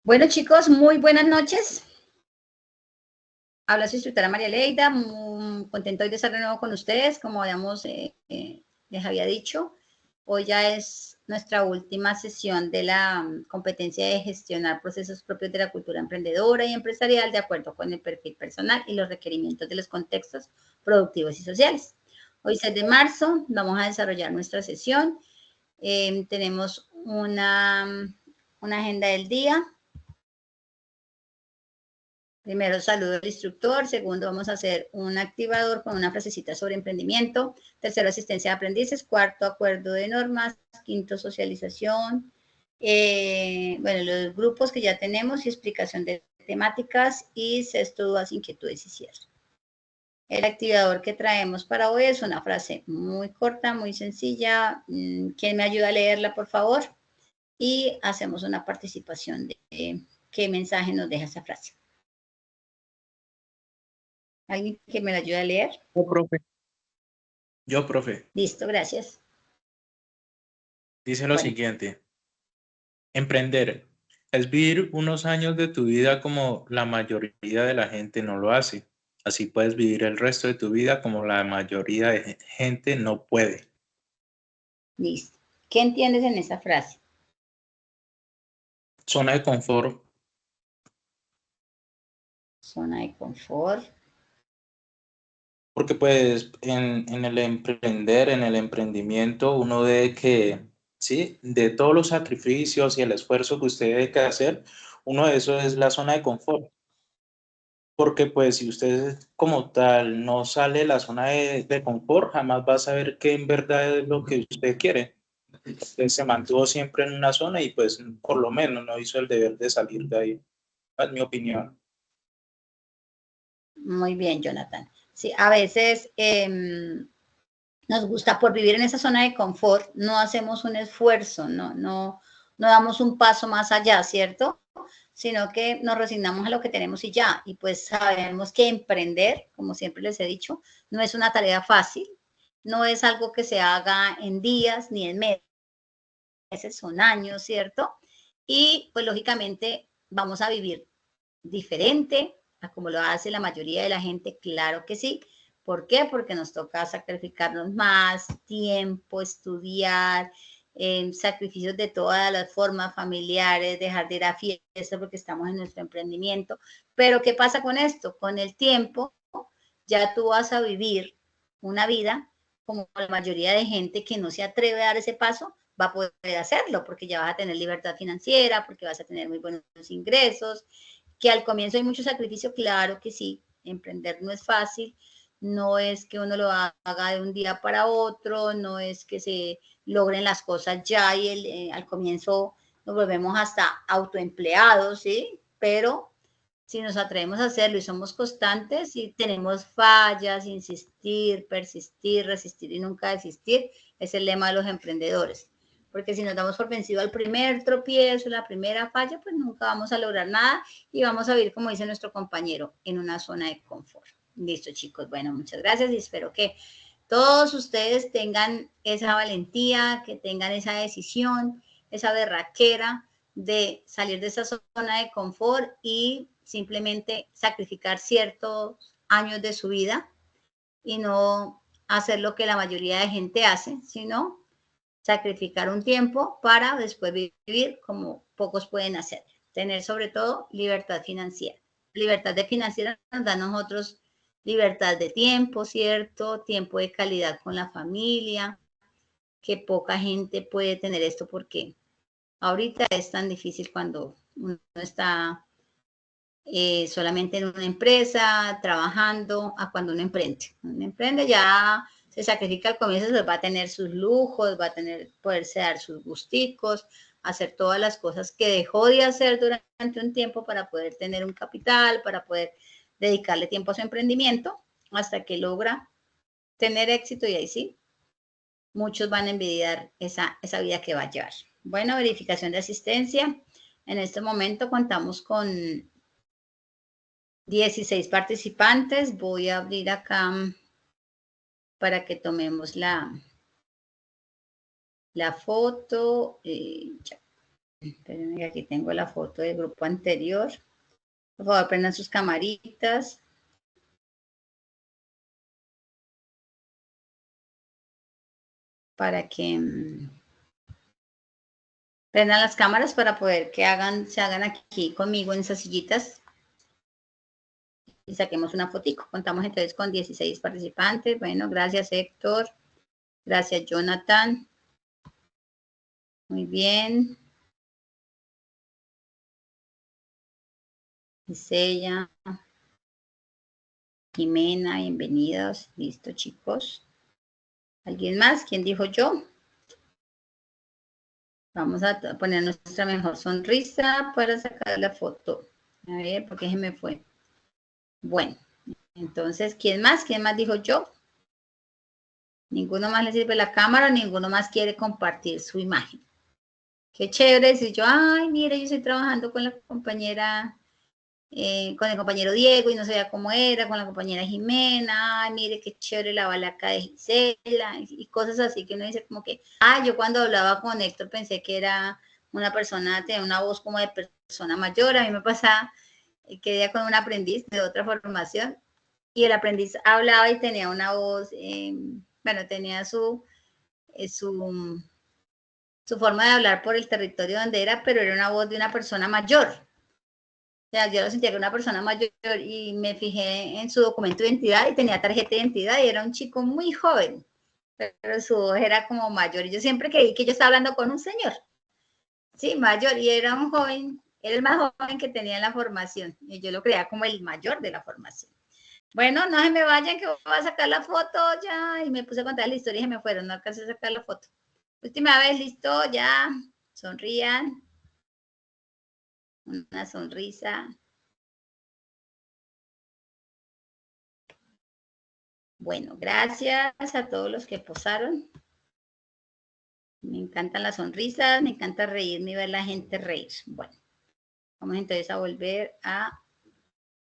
Bueno, chicos, muy buenas noches. Habla su instructora María Leida, muy contento hoy de estar de nuevo con ustedes, como les había dicho. Hoy ya es nuestra última sesión de la competencia de gestionar procesos propios de la cultura emprendedora y empresarial de acuerdo con el perfil personal y los requerimientos de los contextos productivos y sociales. Hoy 6 de marzo vamos a desarrollar nuestra sesión. Tenemos una agenda del día. Primero, saludo al instructor. Segundo, vamos a hacer un activador con una frasecita sobre emprendimiento. Tercero, asistencia de aprendices. Cuarto, acuerdo de normas. Quinto, socialización. Bueno, los grupos que ya tenemos y explicación de temáticas. Y sexto, dudas, inquietudes y cierre. El activador que traemos para hoy es una frase muy corta, muy sencilla. ¿Quién me ayuda a leerla, por favor? Y hacemos una participación de qué mensaje nos deja esa frase. ¿Alguien que me la ayude a leer? Yo, profe. Yo, profe. Listo, gracias. Dice lo siguiente. Emprender es vivir unos años de tu vida como la mayoría de la gente no lo hace. Así puedes vivir el resto de tu vida como la mayoría de gente no puede. Listo. ¿Qué entiendes en esa frase? Zona de confort. Zona de confort. Porque pues en el emprender, en el emprendimiento, uno debe que, sí, de todos los sacrificios y el esfuerzo que usted debe que hacer, uno de esos es la zona de confort. Porque pues si usted como tal no sale de la zona de confort, jamás va a saber qué en verdad es lo que usted quiere. Usted se mantuvo siempre en una zona y pues por lo menos no hizo el deber de salir de ahí, es mi opinión. Muy bien, Jonathan. Sí, a veces nos gusta por vivir en esa zona de confort, no hacemos un esfuerzo, no damos un paso más allá, ¿cierto? Sino que nos resignamos a lo que tenemos y ya. Y pues sabemos que emprender, como siempre les he dicho, no es una tarea fácil, no es algo que se haga en días ni en meses, son años, ¿cierto? Y pues lógicamente vamos a vivir diferente a como lo hace la mayoría de la gente, claro que sí. ¿Por qué? Porque nos toca sacrificarnos más tiempo, estudiar, sacrificios de todas las formas familiares, dejar de ir a fiestas porque estamos en nuestro emprendimiento. Pero ¿qué pasa con esto? Con el tiempo ya tú vas a vivir una vida como la mayoría de gente que no se atreve a dar ese paso, va a poder hacerlo porque ya vas a tener libertad financiera, porque vas a tener muy buenos ingresos, que al comienzo hay mucho sacrificio, claro que sí, emprender no es fácil, no es que uno lo haga de un día para otro, no es que se logren las cosas ya y al comienzo nos volvemos hasta autoempleados, ¿sí? Pero si nos atrevemos a hacerlo y somos constantes y tenemos fallas, insistir, persistir, resistir y nunca desistir, es el lema de los emprendedores. Porque si nos damos por vencido al primer tropiezo, la primera falla, pues nunca vamos a lograr nada y vamos a vivir, como dice nuestro compañero, en una zona de confort. Listo, chicos. Bueno, muchas gracias y espero que todos ustedes tengan esa valentía, que tengan esa decisión, esa berraquera de salir de esa zona de confort y simplemente sacrificar ciertos años de su vida y no hacer lo que la mayoría de gente hace, sino sacrificar un tiempo para después vivir como pocos pueden hacer. Tener sobre todo libertad financiera. Libertad de financiera nos da a nosotros libertad de tiempo, ¿cierto? Tiempo de calidad con la familia, que poca gente puede tener esto porque ahorita es tan difícil cuando uno está solamente en una empresa, trabajando, a cuando uno emprende. Uno emprende ya se sacrifica al comienzo, pues va a tener sus lujos, va a tener, poderse dar sus gusticos, hacer todas las cosas que dejó de hacer durante un tiempo para poder tener un capital, para poder dedicarle tiempo a su emprendimiento, hasta que logra tener éxito y ahí sí, muchos van a envidiar esa vida que va a llevar. Bueno, verificación de asistencia. En este momento contamos con 16 participantes. Voy a abrir acá para que tomemos la foto. Ya. Espérenme que aquí tengo la foto del grupo anterior. Por favor, prendan sus camaritas. Para que prendan las cámaras para poder que se hagan aquí conmigo en esas sillitas. Y saquemos una fotico. Contamos entonces con 16 participantes. Bueno, gracias Héctor. Gracias Jonathan. Muy bien. Gisella. Jimena, bienvenidos. Listo, chicos. ¿Alguien más? ¿Quién dijo yo? Vamos a poner nuestra mejor sonrisa para sacar la foto. A ver, ¿por qué se me fue? Bueno, entonces, ¿quién más? ¿Quién más dijo yo? Ninguno más le sirve la cámara, ninguno más quiere compartir su imagen. Qué chévere decir yo, ay, mira, yo estoy trabajando con la compañera, con el compañero Diego y no sabía cómo era, con la compañera Jimena, ay, mire qué chévere la balaca de Gisela, y cosas así que uno dice como que, yo cuando hablaba con Héctor pensé que era una persona, tenía una voz como de persona mayor, a mí me pasaba que era con un aprendiz de otra formación, y el aprendiz hablaba y tenía una voz, bueno, tenía su forma de hablar por el territorio donde era, pero era una voz de una persona mayor. O sea, yo lo sentía que era una persona mayor y me fijé en su documento de identidad y tenía tarjeta de identidad y era un chico muy joven, pero su voz era como mayor. Y yo siempre creí que yo estaba hablando con un señor, sí, mayor, y era un joven, era el más joven que tenía en la formación y yo lo creía como el mayor de la formación. Bueno, no se me vayan que voy a sacar la foto ya. Y me puse a contar la historia y se me fueron, no alcancé a sacar la foto. Última vez, listo, ya. Sonrían. Una sonrisa. Bueno, gracias a todos los que posaron. Me encantan las sonrisas, me encanta reírme y ver la gente reír. Bueno, vamos entonces a volver a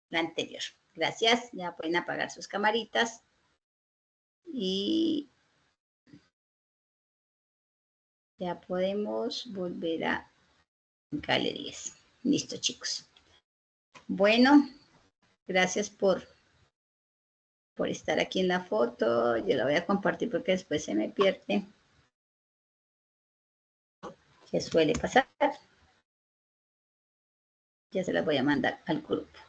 la anterior. Gracias, ya pueden apagar sus camaritas. Y ya podemos volver a galerías. Listo, chicos. Bueno, gracias por estar aquí en la foto. Yo la voy a compartir porque después se me pierde. Que suele pasar. Ya se las voy a mandar al grupo.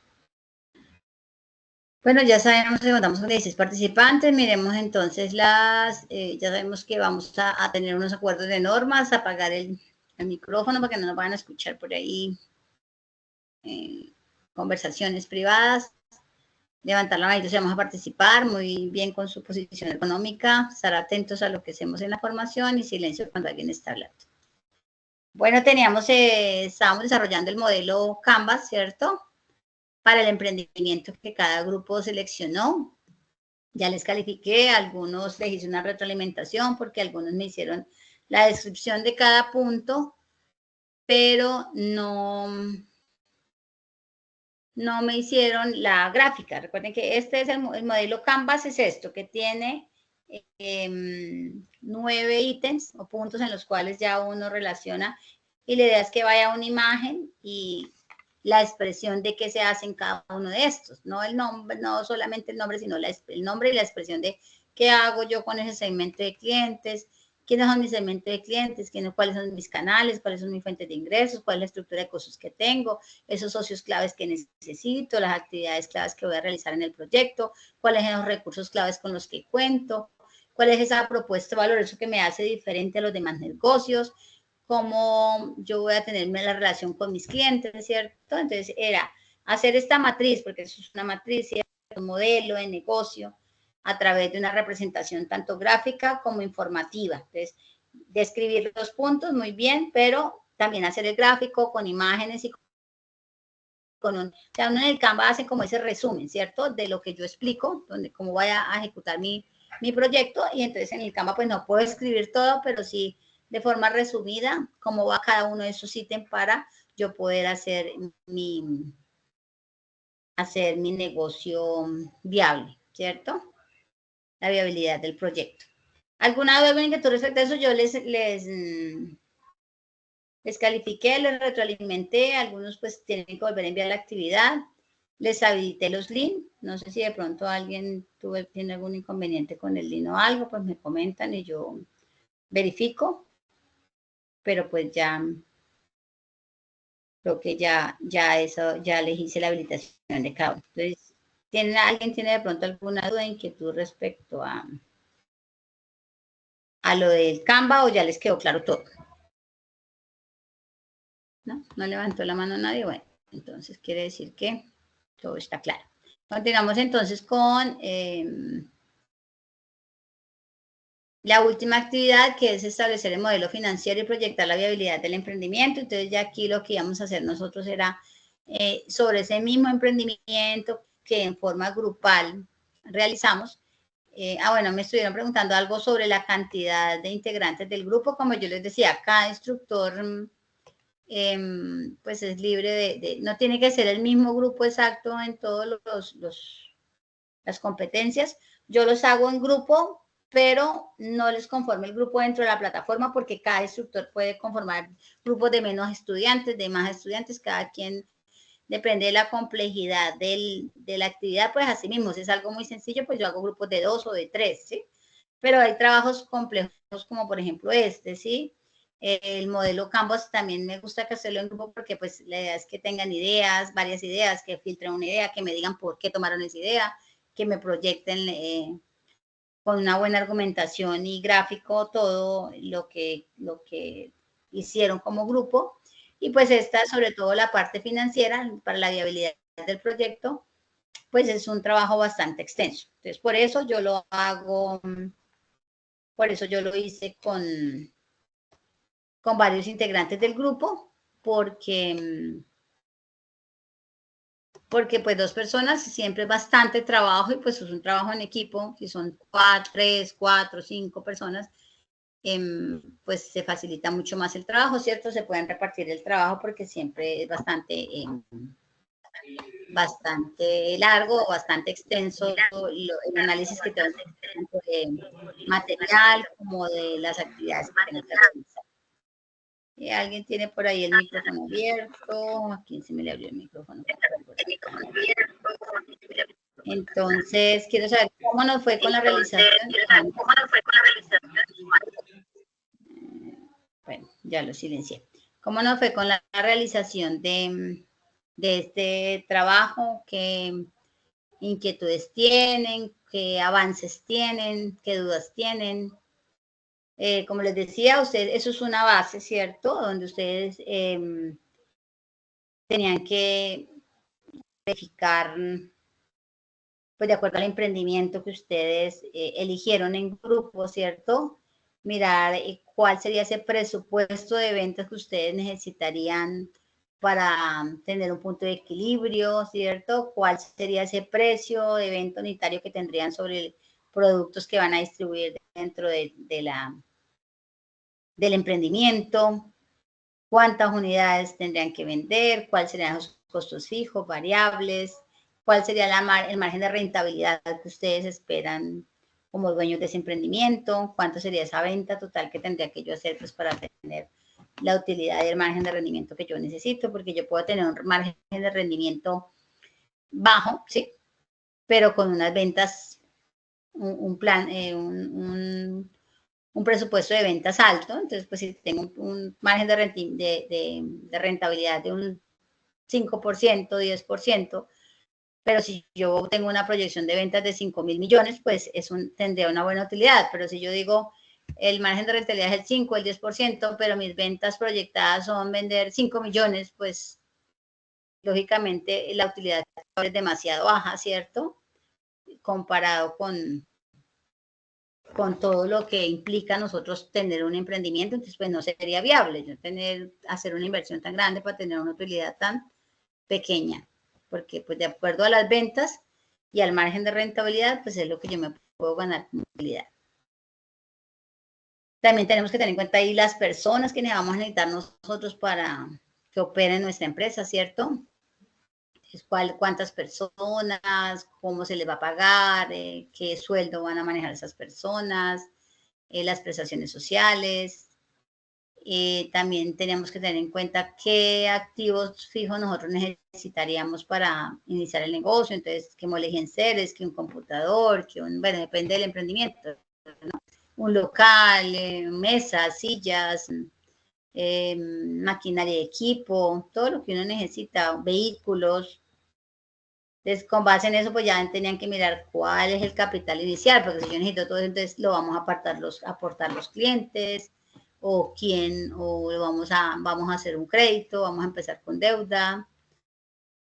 Bueno, ya sabemos que contamos con 16 participantes. Miremos entonces ya sabemos que vamos a tener unos acuerdos de normas, apagar el micrófono para que no nos vayan a escuchar por ahí conversaciones privadas. Levantar la manito si vamos a participar, muy bien con su posición económica, estar atentos a lo que hacemos en la formación y silencio cuando alguien está hablando. Bueno, estábamos desarrollando el modelo Canvas, ¿cierto? Para el emprendimiento que cada grupo seleccionó. Ya les califiqué, algunos les hice una retroalimentación porque algunos me hicieron la descripción de cada punto, pero no me hicieron la gráfica. Recuerden que este es el modelo Canvas, es esto, que tiene 9 ítems o puntos en los cuales ya uno relaciona y la idea es que vaya una imagen y la expresión de qué se hace en cada uno de estos, no el nombre, no solamente el nombre, sino el nombre y la expresión de qué hago yo con ese segmento de clientes, quiénes son mis segmentos de clientes, cuáles son mis canales, cuáles son mis fuentes de ingresos, cuál es la estructura de costos que tengo, esos socios claves que necesito, las actividades claves que voy a realizar en el proyecto, cuáles son los recursos claves con los que cuento, cuál es esa propuesta de valor, eso que me hace diferente a los demás negocios, cómo yo voy a tener la relación con mis clientes, ¿cierto? Entonces era hacer esta matriz, porque eso es una matriz, ¿cierto? Un modelo de negocio a través de una representación tanto gráfica como informativa. Entonces, describir los puntos muy bien, pero también hacer el gráfico con imágenes y con uno en el Canva hacen como ese resumen, ¿cierto? De lo que yo explico, cómo voy a ejecutar mi proyecto y entonces en el Canva pues no puedo escribir todo, pero sí de forma resumida cómo va cada uno de esos ítems para yo poder hacer mi negocio viable, ¿cierto? La viabilidad del proyecto. ¿Alguna duda o inquietud respecto a eso? Yo les Les califiqué, les retroalimenté, algunos pues tienen que volver a enviar la actividad, les habilité los links, no sé si de pronto alguien tiene algún inconveniente con el link o algo, pues me comentan y yo verifico, pero pues ya creo que ya eso, ya les hice la habilitación de cada uno. Entonces, ¿alguien tiene de pronto alguna duda, inquietud respecto a lo del Canva o ya les quedó claro todo? ¿No? ¿No levantó la mano nadie? Bueno, entonces quiere decir que todo está claro. Continuamos entonces con la última actividad, que es establecer el modelo financiero y proyectar la viabilidad del emprendimiento. Entonces ya aquí lo que íbamos a hacer nosotros era sobre ese mismo emprendimiento que en forma grupal realizamos. Bueno, me estuvieron preguntando algo sobre la cantidad de integrantes del grupo. Como yo les decía, cada instructor pues es libre no tiene que ser el mismo grupo exacto en todos las competencias. Yo los hago en grupo, pero no les conformo el grupo dentro de la plataforma porque cada instructor puede conformar grupos de menos estudiantes, de más estudiantes, cada quien depende de la complejidad de la actividad, pues así mismo, si es algo muy sencillo, pues yo hago grupos de 2 o de 3, ¿sí? Pero hay trabajos complejos como por ejemplo este, ¿sí? El modelo Canvas también me gusta que hacerlo en grupo porque pues la idea es que tengan ideas, varias ideas, que filtren una idea, que me digan por qué tomaron esa idea, que me proyecten con una buena argumentación y gráfico todo lo que hicieron como grupo. Y pues esta, sobre todo la parte financiera, para la viabilidad del proyecto, pues es un trabajo bastante extenso. Entonces, por eso yo lo hago, por eso yo lo hice con varios integrantes del grupo, porque pues 2 personas siempre es bastante trabajo y pues es un trabajo en equipo, si son 3, 4, 5 personas, pues se facilita mucho más el trabajo, ¿cierto? Se pueden repartir el trabajo porque siempre es bastante largo, bastante extenso el análisis que tengo tanto de material como de las actividades que tengo que realizar. ¿Alguien tiene por ahí el micrófono abierto? ¿A quién se me le abrió el micrófono? Entonces, quiero saber cómo nos fue con la realización. Bueno, ya lo silencié. ¿Cómo nos fue con la realización de este trabajo? ¿Qué inquietudes tienen? ¿Qué avances tienen? ¿Qué dudas tienen? Como les decía, ustedes, eso es una base, ¿cierto? Donde ustedes tenían que verificar, pues de acuerdo al emprendimiento que ustedes eligieron en grupo, ¿cierto? Mirar cuál sería ese presupuesto de ventas que ustedes necesitarían para tener un punto de equilibrio, ¿cierto? ¿Cuál sería ese precio de venta unitario que tendrían sobre productos que van a distribuir dentro del emprendimiento? ¿Cuántas unidades tendrían que vender? ¿Cuáles serían los costos fijos, variables? ¿Cuál sería el margen de rentabilidad que ustedes esperan como dueños de ese emprendimiento? ¿Cuánto sería esa venta total que tendría que yo hacer pues, para tener la utilidad y el margen de rendimiento que yo necesito? Porque yo puedo tener un margen de rendimiento bajo, ¿sí? Pero con unas ventas, un plan, un presupuesto de ventas alto, entonces pues si tengo un margen de rentabilidad de un 5%, 10%, pero si yo tengo una proyección de ventas de 5.000 millones, pues tendría una buena utilidad, pero si yo digo el margen de rentabilidad es el 5, el 10%, pero mis ventas proyectadas son vender 5 millones, pues lógicamente la utilidad es demasiado baja, ¿cierto? Comparado con todo lo que implica nosotros tener un emprendimiento, entonces pues no sería viable yo hacer una inversión tan grande para tener una utilidad tan pequeña, porque pues de acuerdo a las ventas y al margen de rentabilidad, pues es lo que yo me puedo ganar como utilidad. También tenemos que tener en cuenta ahí las personas que vamos a necesitar nosotros para que operen nuestra empresa, ¿cierto? Cuántas personas, cómo se les va a pagar, qué sueldo van a manejar esas personas, las prestaciones sociales, También teníamos que tener en cuenta qué activos fijos nosotros necesitaríamos para iniciar el negocio. Entonces, que enseres, que un computador, que bueno, depende del emprendimiento, ¿no? Un local, mesas, sillas, maquinaria de equipo, todo lo que uno necesita, vehículos. Entonces, con base en eso, pues ya tenían que mirar cuál es el capital inicial, porque si yo necesito todo eso, entonces lo vamos a aportar los clientes, o quién, o vamos a hacer un crédito, vamos a empezar con deuda,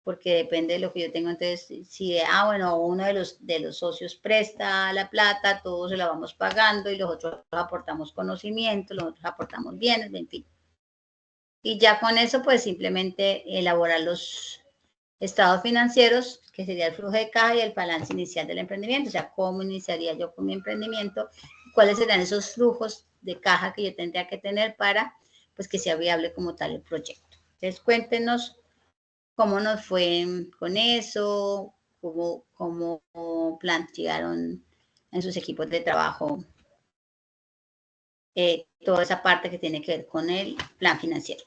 porque depende de lo que yo tengo. Entonces, si, bueno, uno de los socios presta la plata, todos se la vamos pagando y los otros aportamos conocimiento, los otros aportamos bienes, en fin. Y ya con eso, pues simplemente elaborar los estados financieros, que sería el flujo de caja y el balance inicial del emprendimiento, o sea, cómo iniciaría yo con mi emprendimiento, cuáles serían esos flujos de caja que yo tendría que tener para, pues, que sea viable como tal el proyecto. Entonces, cuéntenos cómo nos fue con eso, cómo plantearon en sus equipos de trabajo toda esa parte que tiene que ver con el plan financiero.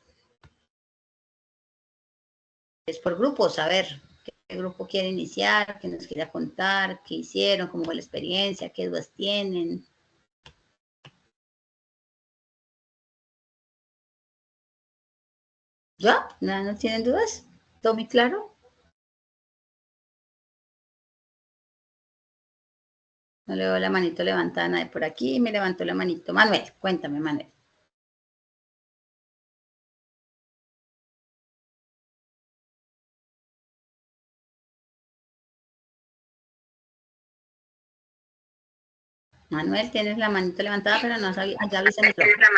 Es por grupos, a ver qué grupo quiere iniciar, qué nos quiera contar, qué hicieron, cómo fue la experiencia, qué dudas tienen. ¿Ya? ¿No tienen dudas? ¿Todo muy claro? No le veo la manito levantada nadie por aquí, me levantó la manito. Manuel, cuéntame, Manuel. Manuel, tienes la manito levantada, pero no sabía, ya viste el micrófono.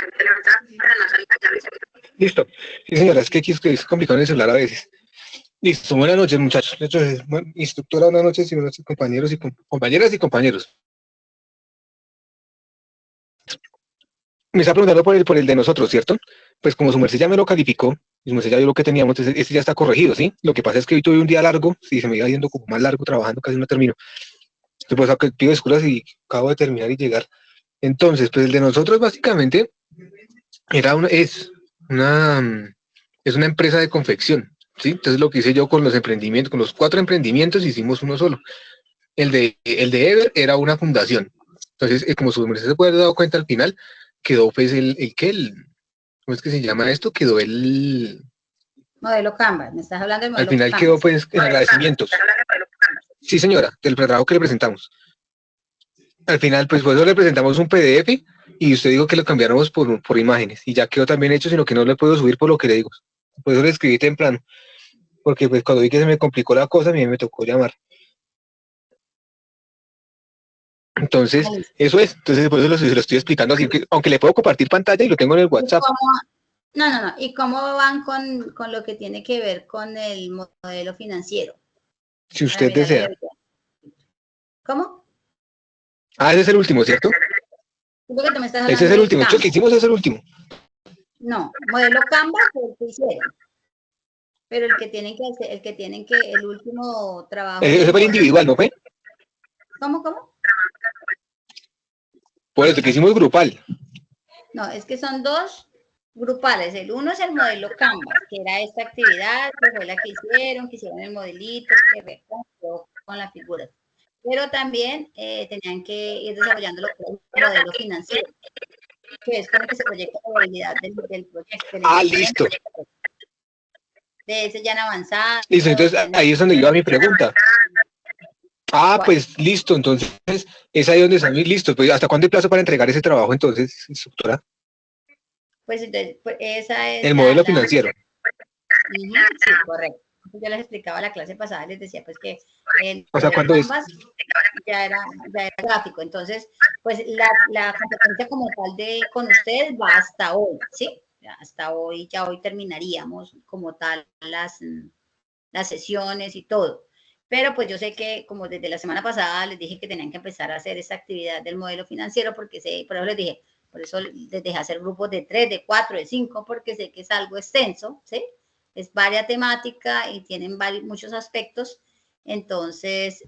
Listo. Sí, señora, es que aquí es complicado en el celular a veces. Listo, buenas noches, muchachos. Instructora, buenas noches y buenas noches, compañeros y compañeras y compañeros. Me está preguntando por el de nosotros, ¿cierto? Pues como su merced ya me lo calificó, y su merced ya vio lo que teníamos, entonces este ya está corregido, ¿sí? Lo que pasa es que hoy tuve un día largo, sí, se me iba yendo como más largo trabajando, casi no termino. Entonces, pues pido disculpas y acabo de terminar y llegar. Entonces, pues el de nosotros básicamente es una empresa de confección, ¿sí? Entonces lo que hice yo con los emprendimientos, con los 4 emprendimientos hicimos uno solo. El de Ever era una fundación. Entonces, como su merced se puede haber dado cuenta al final, quedó pues ¿cómo es que se llama esto? Quedó Modelo Canvas, me estás hablando del al modelo final Canvas. quedó pues en agradecimientos. Sí, señora, del trabajo que le presentamos. Al final, pues por eso le presentamos un PDF y usted dijo que lo cambiáramos por imágenes y ya quedó también hecho, sino que no lo puedo subir por lo que le digo. Por eso le escribí temprano, porque pues cuando vi que se me complicó la cosa, a mí me tocó llamar. Entonces, eso es. Entonces, por eso se lo estoy explicando así, aunque le puedo compartir pantalla y lo tengo en el WhatsApp. No. ¿Y cómo van con lo que tiene que ver con el modelo financiero? Si usted desea. ¿Cómo? Ah, ese es el último, ¿cierto? Porque tú me estás Ese es el último. Esto que hicimos es el último. No, modelo Canvas fue el que hicieron. Pero el que tienen que, el último trabajo. Ese fue el individual, ¿no fue? ¿Cómo? Por eso que hicimos grupal. No, es que son 2 grupales. El uno es el modelo Canvas, que era esta actividad, que fue la que hicieron el modelito, que recorrió con las figuras. Pero también tenían que ir desarrollando el modelo financiero, que es con el que se proyecta la viabilidad del proyecto. Listo. De ese ya han avanzado. Listo, entonces ahí es donde iba mi pregunta. Pues listo, entonces es ahí donde están listos. Pues, ¿hasta cuándo hay plazo para entregar ese trabajo entonces, instructora? Pues entonces, esa es el modelo financiero. Sí, correcto. Yo les explicaba la clase pasada, les decía pues que el ¿cuándo es? ya era gráfico. Entonces, pues la competencia como tal con ustedes va hasta hoy, ¿sí? Hasta hoy, ya hoy terminaríamos como tal las sesiones y todo. Pero pues yo sé que como desde la semana pasada les dije que tenían que empezar a hacer esa actividad del modelo financiero, porque por eso les dije, por eso les dejé hacer grupos de 3, de 4, de 5, porque sé que es algo extenso, ¿sí? Es varia temática y tienen muchos aspectos. Entonces,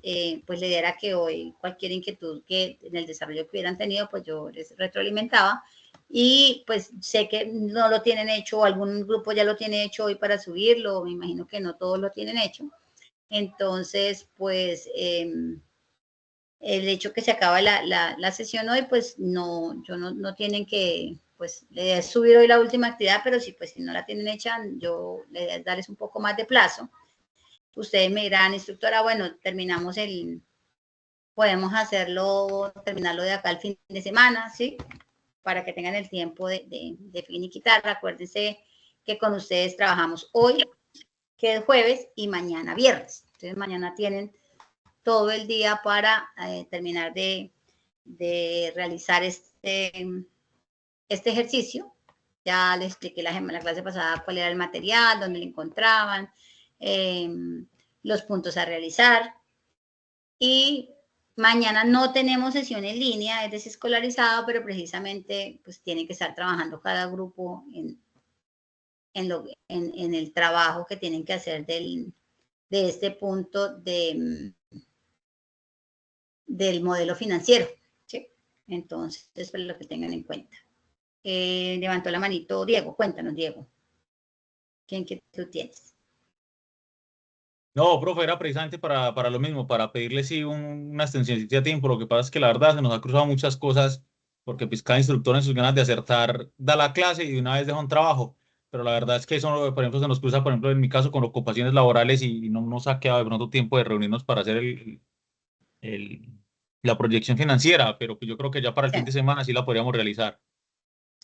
pues la idea era que hoy cualquier inquietud que en el desarrollo que hubieran tenido, pues yo les retroalimentaba y pues sé que no lo tienen hecho, o algún grupo ya lo tiene hecho hoy para subirlo, me imagino que no todos lo tienen hecho. Entonces, pues el hecho que se acaba la sesión hoy, pues no tienen que, pues subir hoy la última actividad, pero sí, pues si no la tienen hecha, yo les darles un poco más de plazo. Ustedes me dirán, instructora, bueno, podemos terminarlo de acá al fin de semana, ¿sí? Para que tengan el tiempo de finiquitar. Acuérdense que con ustedes trabajamos hoy, que es jueves, y mañana viernes. Entonces mañana tienen todo el día para terminar de realizar este ejercicio. Ya les expliqué la clase pasada cuál era el material, dónde lo encontraban, los puntos a realizar. Y mañana no tenemos sesión en línea, es desescolarizado, pero precisamente pues tienen que estar trabajando cada grupo en el trabajo que tienen que hacer de este punto del modelo financiero, ¿sí? Entonces, es lo que tengan en cuenta. Levantó la manito Diego. Cuéntanos, Diego. ¿Quién que tú tienes? No, profe, era precisamente para lo mismo, para pedirle sí una extensión de tiempo. Lo que pasa es que la verdad se nos ha cruzado muchas cosas, porque pues cada instructor en sus ganas de acertar da la clase y de una vez deja un trabajo. Pero la verdad es que eso, por ejemplo, se nos cruza, por ejemplo, en mi caso, con ocupaciones laborales y no nos ha quedado de pronto tiempo de reunirnos para hacer el- la proyección financiera, pero pues yo creo que ya para el Sí. fin de semana sí la podríamos realizar.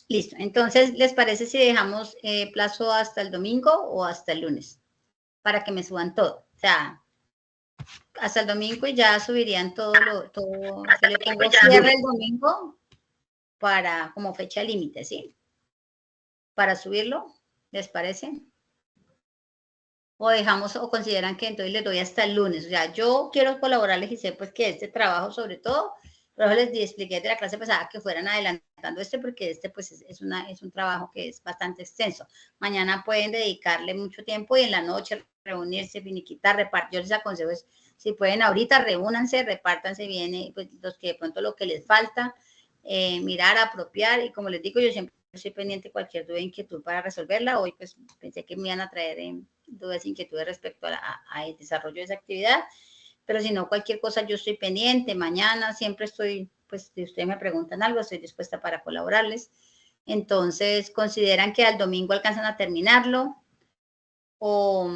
Listo. Entonces, ¿les parece si dejamos plazo hasta el domingo o hasta el lunes? Para que me suban todo. O sea, hasta el domingo y ya subirían todo. Yo le pongo cierre el domingo como fecha límite, ¿sí? Para subirlo, ¿les parece? O dejamos, o consideran que entonces les doy hasta el lunes. O sea, yo quiero colaborarles y sé pues que este trabajo sobre todo, pero les expliqué de la clase pasada que fueran adelantando porque pues es un trabajo que es bastante extenso. Mañana pueden dedicarle mucho tiempo y en la noche reunirse, finiquitar, repartir. Yo les aconsejo es, si pueden ahorita, reúnanse, repártanse bien, pues los que de pronto lo que les falta, mirar, apropiar, y como les digo, yo siempre estoy pendiente de cualquier duda, inquietud para resolverla. Hoy pues pensé que me iban a traer dudas, inquietudes respecto al desarrollo de esa actividad, pero si no, cualquier cosa yo estoy pendiente. Mañana siempre estoy, pues si ustedes me preguntan algo, estoy dispuesta para colaborarles. Entonces, ¿consideran que al domingo alcanzan a terminarlo? O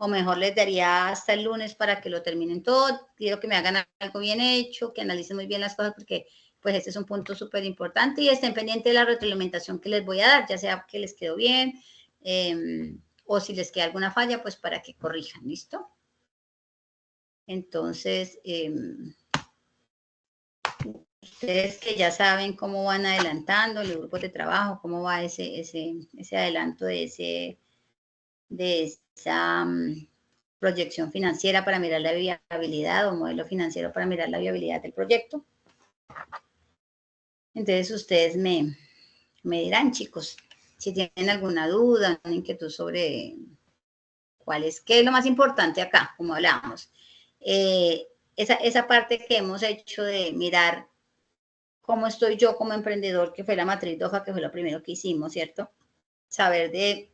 mejor les daría hasta el lunes para que lo terminen todo. Quiero que me hagan algo bien hecho, que analicen muy bien las cosas, porque pues este es un punto súper importante, y estén pendientes de la retroalimentación que les voy a dar, ya sea que les quedó bien, o si les queda alguna falla, pues para que corrijan, ¿listo? Entonces, ustedes que ya saben cómo van adelantando los grupos de trabajo, cómo va ese adelanto de esa proyección financiera para mirar la viabilidad, o modelo financiero para mirar la viabilidad del proyecto. Entonces ustedes me dirán, chicos, si tienen alguna duda, una inquietud sobre qué es lo más importante acá, como hablábamos. Esa parte que hemos hecho de mirar cómo estoy yo como emprendedor, que fue la matriz de hoja, que fue lo primero que hicimos, ¿cierto? Saber de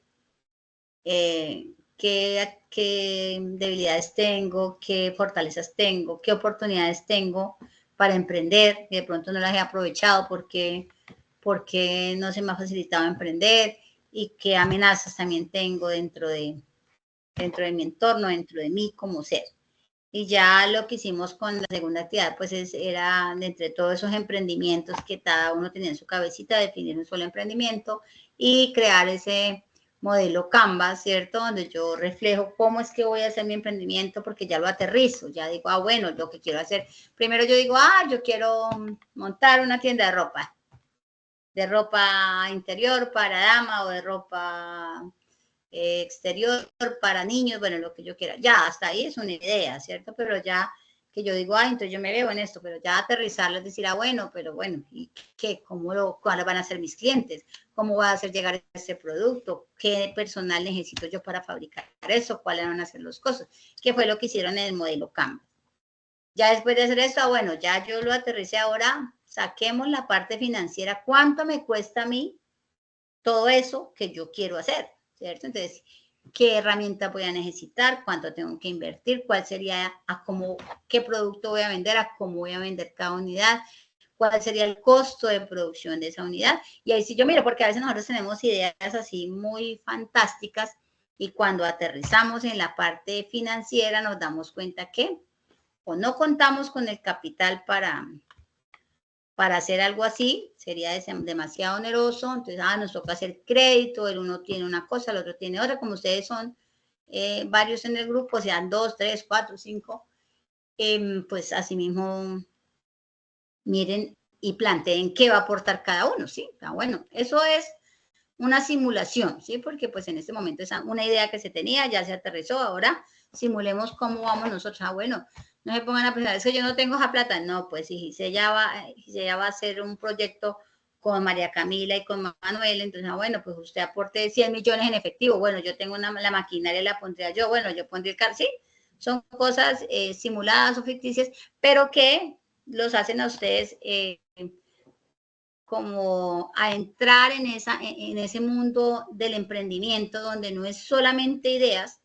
qué debilidades tengo, qué fortalezas tengo, qué oportunidades tengo para emprender, que de pronto no las he aprovechado porque no se me ha facilitado emprender, y qué amenazas también tengo dentro de mi entorno, dentro de mí como ser. Y ya lo que hicimos con la segunda actividad, pues era de entre todos esos emprendimientos que cada uno tenía en su cabecita, definir un solo emprendimiento y crear ese modelo Canvas, ¿cierto? Donde yo reflejo cómo es que voy a hacer mi emprendimiento, porque ya lo aterrizo, ya digo, bueno, lo que quiero hacer. Primero yo digo, yo quiero montar una tienda de ropa interior para dama, o de ropa exterior para niños, bueno, lo que yo quiera. Ya, hasta ahí es una idea, ¿cierto? Pero ya que yo digo, entonces yo me veo en esto, pero ya aterrizarlo es decir, bueno, pero bueno, ¿y qué? ¿Cuáles van a ser mis clientes? ¿Cómo voy a hacer llegar ese producto? ¿Qué personal necesito yo para fabricar eso? ¿Cuáles van a ser los costos? ¿Qué fue lo que hicieron en el modelo Canvas? Ya después de hacer esto, bueno, ya yo lo aterricé ahora saquemos la parte financiera, ¿cuánto me cuesta a mí todo eso que yo quiero hacer? ¿Cierto? Entonces, ¿qué herramienta voy a necesitar? ¿Cuánto tengo que invertir? ¿Cuál sería, qué producto voy a vender? ¿A cómo voy a vender cada unidad? ¿Cuál sería el costo de producción de esa unidad? Y ahí sí yo miro, porque a veces nosotros tenemos ideas así muy fantásticas y cuando aterrizamos en la parte financiera nos damos cuenta que o no contamos con el capital para hacer algo así, sería demasiado oneroso, entonces nos toca hacer crédito, el uno tiene una cosa, el otro tiene otra, como ustedes son varios en el grupo, sean 2, 3, 4, 5, pues así mismo miren y planteen qué va a aportar cada uno, ¿sí? Bueno, eso es una simulación, ¿sí? Porque pues en este momento es una idea que se tenía, ya se aterrizó, ahora simulemos cómo vamos nosotros. Bueno, no se pongan a pensar, es que yo no tengo esa plata. No, pues si ella va a hacer un proyecto con María Camila y con Manuel, entonces, bueno, pues usted aporte 100 millones en efectivo. Bueno, yo tengo la maquinaria, la pondría yo. Bueno, yo pondría el carro, ¿sí? Son cosas simuladas o ficticias, pero que los hacen a ustedes como a entrar en ese mundo del emprendimiento donde no es solamente ideas,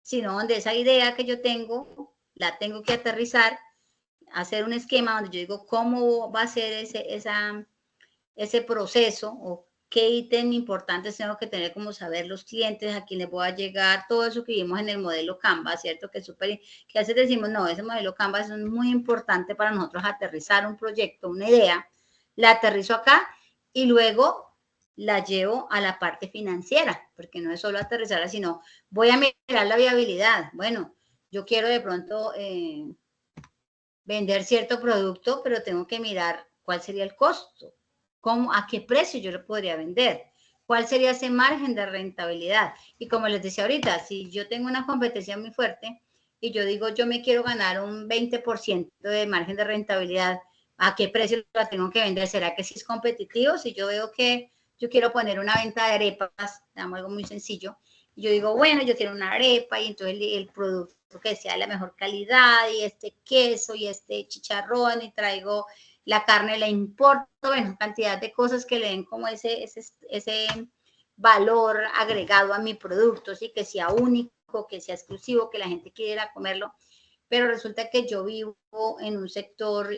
sino donde esa idea que yo tengo, la tengo que aterrizar, hacer un esquema donde yo digo cómo va a ser ese proceso o qué ítem importantes tengo que tener, como saber los clientes, a quién les voy a llegar, todo eso que vimos en el modelo Canva, ¿cierto? Que es súper, que a veces decimos, no, ese modelo Canva es muy importante para nosotros aterrizar un proyecto, una idea, la aterrizo acá y luego la llevo a la parte financiera, porque no es solo aterrizarla, sino voy a mirar la viabilidad. Bueno, yo quiero de pronto vender cierto producto, pero tengo que mirar cuál sería el costo, a qué precio yo lo podría vender, cuál sería ese margen de rentabilidad. Y como les decía ahorita, si yo tengo una competencia muy fuerte y yo digo yo me quiero ganar un 20% de margen de rentabilidad, ¿a qué precio la tengo que vender? ¿Será que sí es competitivo? Si yo veo que yo quiero poner una venta de arepas, damos algo muy sencillo, y yo digo, bueno, yo quiero una arepa y entonces el producto que sea de la mejor calidad y este queso y este chicharrón y traigo la carne, la importo, bueno, cantidad de cosas que le den como ese valor agregado a mi producto, ¿sí? Que sea único, que sea exclusivo, que la gente quiera comerlo. Pero resulta que yo vivo en un sector,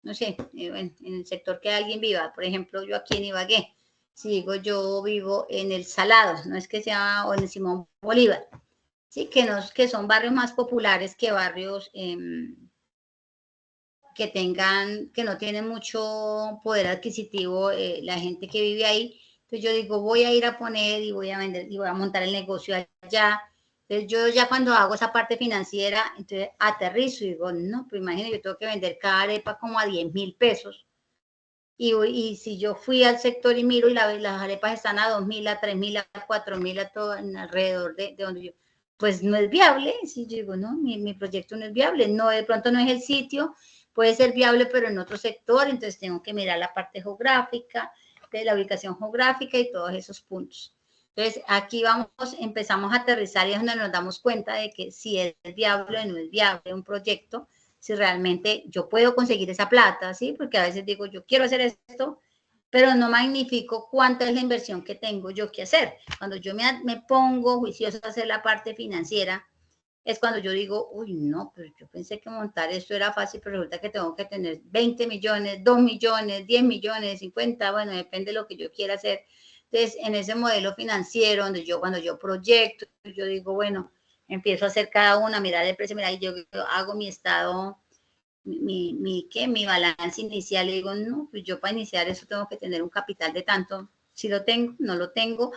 no sé, en el sector que alguien viva, por ejemplo, yo aquí en Ibagué, si digo yo vivo en el Salado, no es que sea, o en el Simón Bolívar, sí, que son barrios más populares que barrios que no tienen mucho poder adquisitivo la gente que vive ahí. Entonces yo digo, voy a ir a poner y voy a vender y voy a montar el negocio allá. Entonces yo ya cuando hago esa parte financiera, entonces aterrizo y digo, no, pues imagínate, yo tengo que vender cada arepa como a 10.000 pesos. Y si yo fui al sector y miro y las arepas están a 2.000, a 3.000, a 4.000, a todo alrededor de donde yo, pues no es viable. Si yo digo, no, mi proyecto no es viable, no, de pronto no es el sitio, puede ser viable, pero en otro sector, entonces tengo que mirar la parte geográfica, de la ubicación geográfica y todos esos puntos. Entonces, aquí empezamos a aterrizar y es donde nos damos cuenta de que si es viable o no es viable un proyecto, si realmente yo puedo conseguir esa plata, ¿sí? Porque a veces digo, yo quiero hacer esto, pero no magnifico cuánta es la inversión que tengo yo que hacer. Cuando yo me pongo juicioso a hacer la parte financiera, es cuando yo digo, uy, no, pero yo pensé que montar esto era fácil, pero resulta que tengo que tener 20 millones, 2 millones, 10 millones, 50, bueno, depende de lo que yo quiera hacer. Entonces, en ese modelo financiero, cuando yo proyecto, yo digo, bueno, empiezo a hacer cada una, mirar el precio, mirar, yo hago mi estado, mi balance inicial, y digo, no, pues yo para iniciar eso tengo que tener un capital de tanto, si lo tengo, no lo tengo,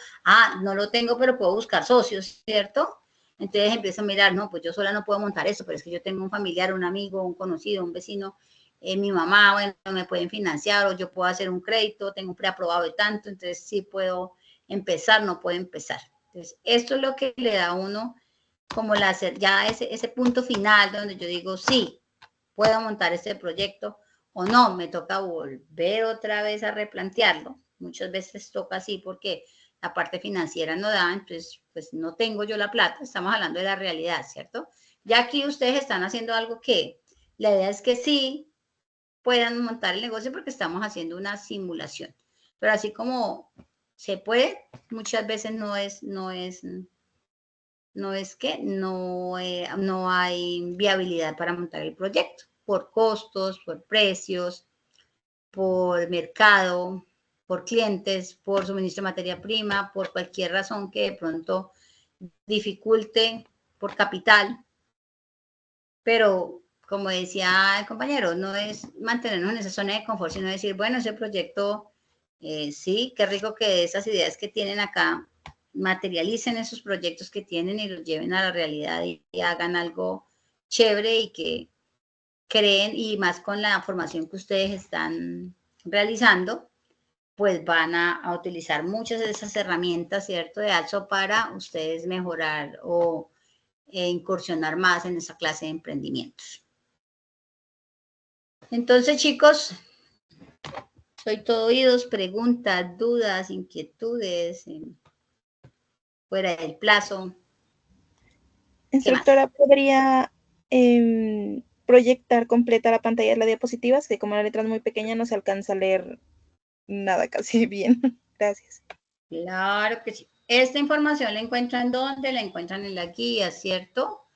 no lo tengo, pero puedo buscar socios, ¿cierto? Entonces empiezo a mirar, no, pues yo sola no puedo montar eso, pero es que yo tengo un familiar, un amigo, un conocido, un vecino, mi mamá, bueno, me pueden financiar o yo puedo hacer un crédito, tengo un preaprobado de tanto, entonces sí puedo empezar, no puedo empezar. Entonces, esto es lo que le da a uno como ya ese punto final donde yo digo, sí, puedo montar este proyecto o no, me toca volver otra vez a replantearlo. Muchas veces toca así porque la parte financiera no da, entonces pues no tengo yo la plata, estamos hablando de la realidad, ¿cierto? Ya aquí ustedes están haciendo algo que la idea es que sí, puedan montar el negocio porque estamos haciendo una simulación. Pero así como se puede, muchas veces no hay viabilidad para montar el proyecto por costos, por precios, por mercado, por clientes, por suministro de materia prima, por cualquier razón que de pronto dificulte, por capital. Pero, como decía el compañero, no es mantenernos en esa zona de confort, sino decir, bueno, ese proyecto, sí, qué rico que esas ideas que tienen acá materialicen esos proyectos que tienen y los lleven a la realidad y hagan algo chévere y que creen, y más con la formación que ustedes están realizando, pues van a utilizar muchas de esas herramientas, ¿cierto?, de AXO para ustedes mejorar o incursionar más en esa clase de emprendimientos. Entonces, chicos, soy todo oídos, preguntas, dudas, inquietudes, fuera del plazo. Instructora, ¿podría proyectar completa la pantalla de las diapositivas? Que como la letra es muy pequeña no se alcanza a leer nada casi bien. Gracias. Claro que sí. Esta información la encuentran ¿dónde? La encuentran en la guía, ¿cierto?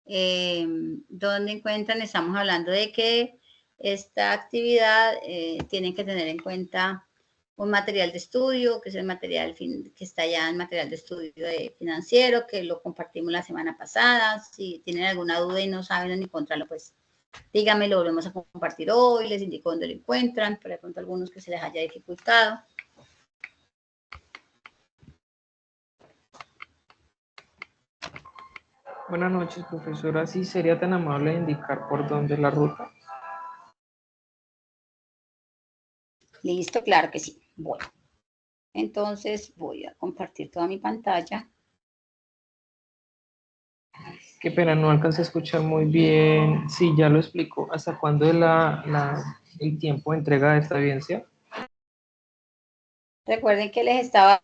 ¿Dónde encuentran? Estamos hablando de que esta actividad tienen que tener en cuenta un material de estudio, que es el material que está ya en material de estudio financiero, que lo compartimos la semana pasada. Si tienen alguna duda y no saben dónde encontrarlo, pues díganme, lo volvemos a compartir hoy, les indico dónde lo encuentran, para de pronto algunos que se les haya dificultado. Buenas noches, profesora. ¿Sí sería tan amable de indicar por dónde es la ruta? Listo, claro que sí. Bueno, entonces voy a compartir toda mi pantalla. Qué pena, no alcancé a escuchar muy bien. Sí, ya lo explico. ¿Hasta cuándo es el tiempo de entrega de esta evidencia? Recuerden que les estaba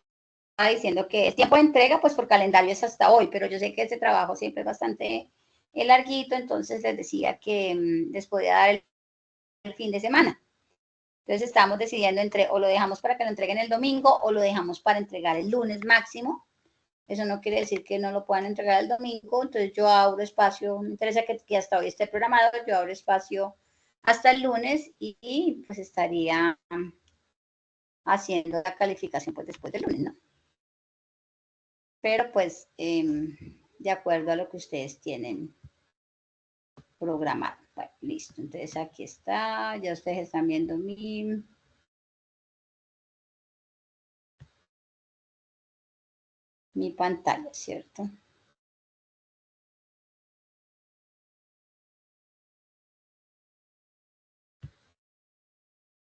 diciendo que el tiempo de entrega, pues por calendario es hasta hoy, pero yo sé que ese trabajo siempre es bastante larguito, entonces les decía que les podía dar el fin de semana. Entonces estamos decidiendo entre o lo dejamos para que lo entreguen el domingo o lo dejamos para entregar el lunes máximo. Eso no quiere decir que no lo puedan entregar el domingo, entonces yo abro espacio, me interesa que hasta hoy esté programado, yo abro espacio hasta el lunes y pues estaría haciendo la calificación pues después del lunes, ¿no? Pero pues de acuerdo a lo que ustedes tienen programado. Bueno, listo, entonces aquí está, ya ustedes están viendo mi pantalla, ¿cierto?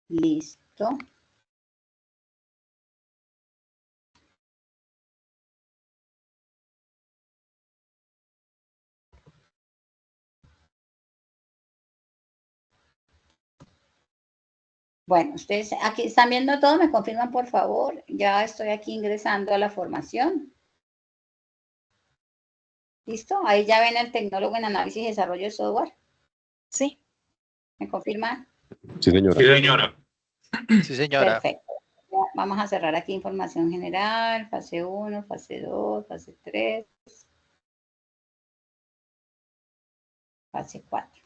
Listo. Bueno, ustedes aquí están viendo todo, me confirman por favor. Ya estoy aquí ingresando a la formación. ¿Listo? Ahí ya ven el tecnólogo en análisis y desarrollo de software. Sí. ¿Me confirman? Sí, señora. Sí, señora. Sí, señora. Perfecto. Ya vamos a cerrar aquí información general, fase 1, fase 2, fase 3, fase 4.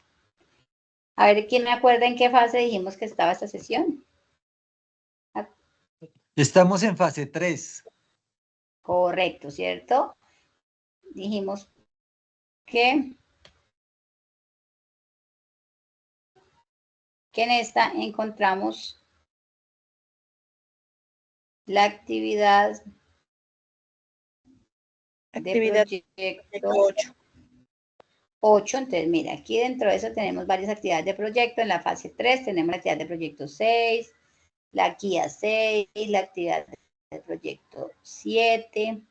A ver, ¿quién me acuerda en qué fase dijimos que estaba esta sesión? Estamos en fase 3. Correcto, ¿cierto? Dijimos que en esta encontramos la actividad de proyecto 8. Entonces, mira, aquí dentro de eso tenemos varias actividades de proyecto. En la fase 3 tenemos la actividad de proyecto 6, la guía 6, la actividad de proyecto 7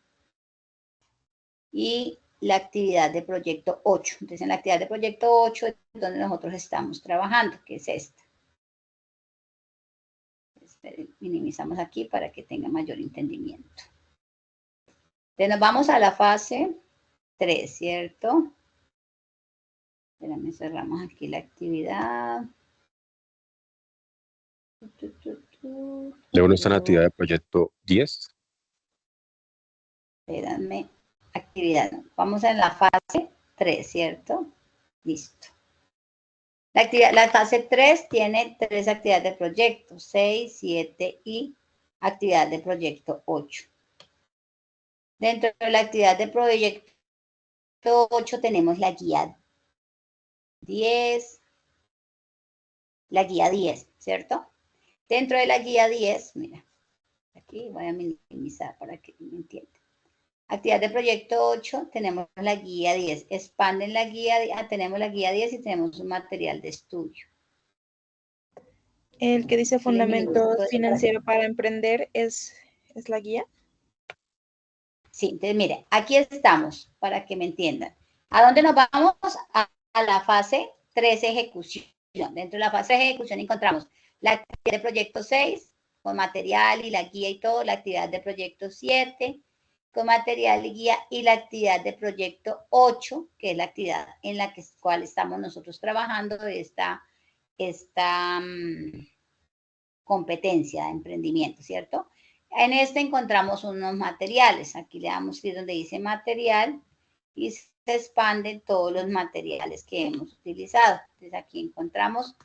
y la actividad de proyecto 8. Entonces, en la actividad de proyecto 8 es donde nosotros estamos trabajando, que es esta. Minimizamos aquí para que tenga mayor entendimiento. Entonces, nos vamos a la fase 3, ¿cierto? Espérame, cerramos aquí la actividad. Luego está en la actividad de proyecto 10. Espérame, actividad. Vamos en la fase 3, ¿cierto? Listo. La fase 3 tiene 3 actividades de proyecto, 6, 7 y actividad de proyecto 8. Dentro de la actividad de proyecto 8 tenemos la guía 10, ¿cierto? Dentro de la guía 10, mira, aquí voy a minimizar para que me entiendan. Actividad de proyecto 8, tenemos la guía 10. Expanden la guía, tenemos la guía 10 y tenemos un material de estudio. El que dice fundamento financiero para emprender es la guía. Sí, entonces mire, aquí estamos, para que me entiendan. ¿A dónde nos vamos? A la fase 3, ejecución. Dentro de la fase de ejecución encontramos la actividad de proyecto 6, con material y la guía y todo, la actividad de proyecto 7, con material y guía, y la actividad de proyecto 8, que es la actividad en la cual estamos nosotros trabajando de esta competencia de emprendimiento, ¿cierto? En este encontramos unos materiales. Aquí le damos clic donde dice material y se expanden todos los materiales que hemos utilizado. Entonces aquí encontramos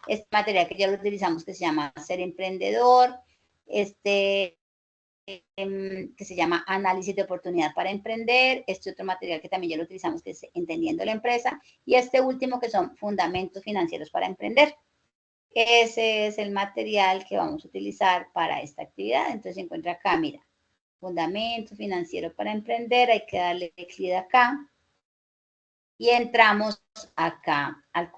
este material que ya lo utilizamos que se llama Ser Emprendedor, que se llama Análisis de Oportunidad para Emprender, este otro material que también ya lo utilizamos que es Entendiendo la Empresa, y este último que son Fundamentos Financieros para Emprender. Ese es el material que vamos a utilizar para esta actividad. Entonces se encuentra acá, mira, Fundamento Financiero para Emprender, hay que darle clic acá y entramos acá al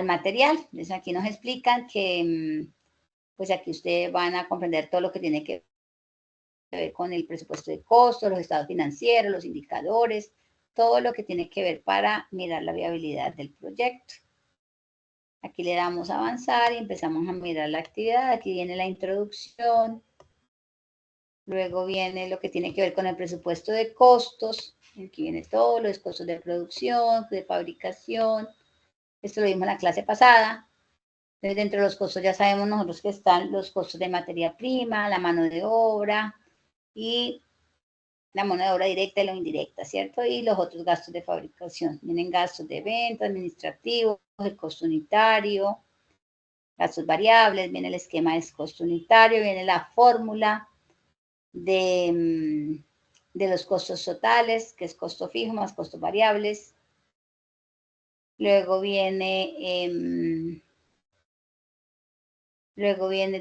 material. Entonces aquí nos explican que pues aquí ustedes van a comprender todo lo que tiene que ver con el presupuesto de costos, los estados financieros, los indicadores, todo lo que tiene que ver para mirar la viabilidad del proyecto. Aquí le damos a avanzar y empezamos a mirar la actividad. Aquí viene la introducción. Luego viene lo que tiene que ver con el presupuesto de costos. Aquí viene todo, los costos de producción, de fabricación. Esto lo vimos en la clase pasada. Entonces, dentro de los costos ya sabemos nosotros que están los costos de materia prima, la mano de obra y la mano de obra directa y la indirecta, ¿cierto? Y los otros gastos de fabricación. Vienen gastos de venta, administrativos, el costo unitario, gastos variables, viene el esquema de costo unitario, viene la fórmula de los costos totales, que es costo fijo más costos variables. Luego viene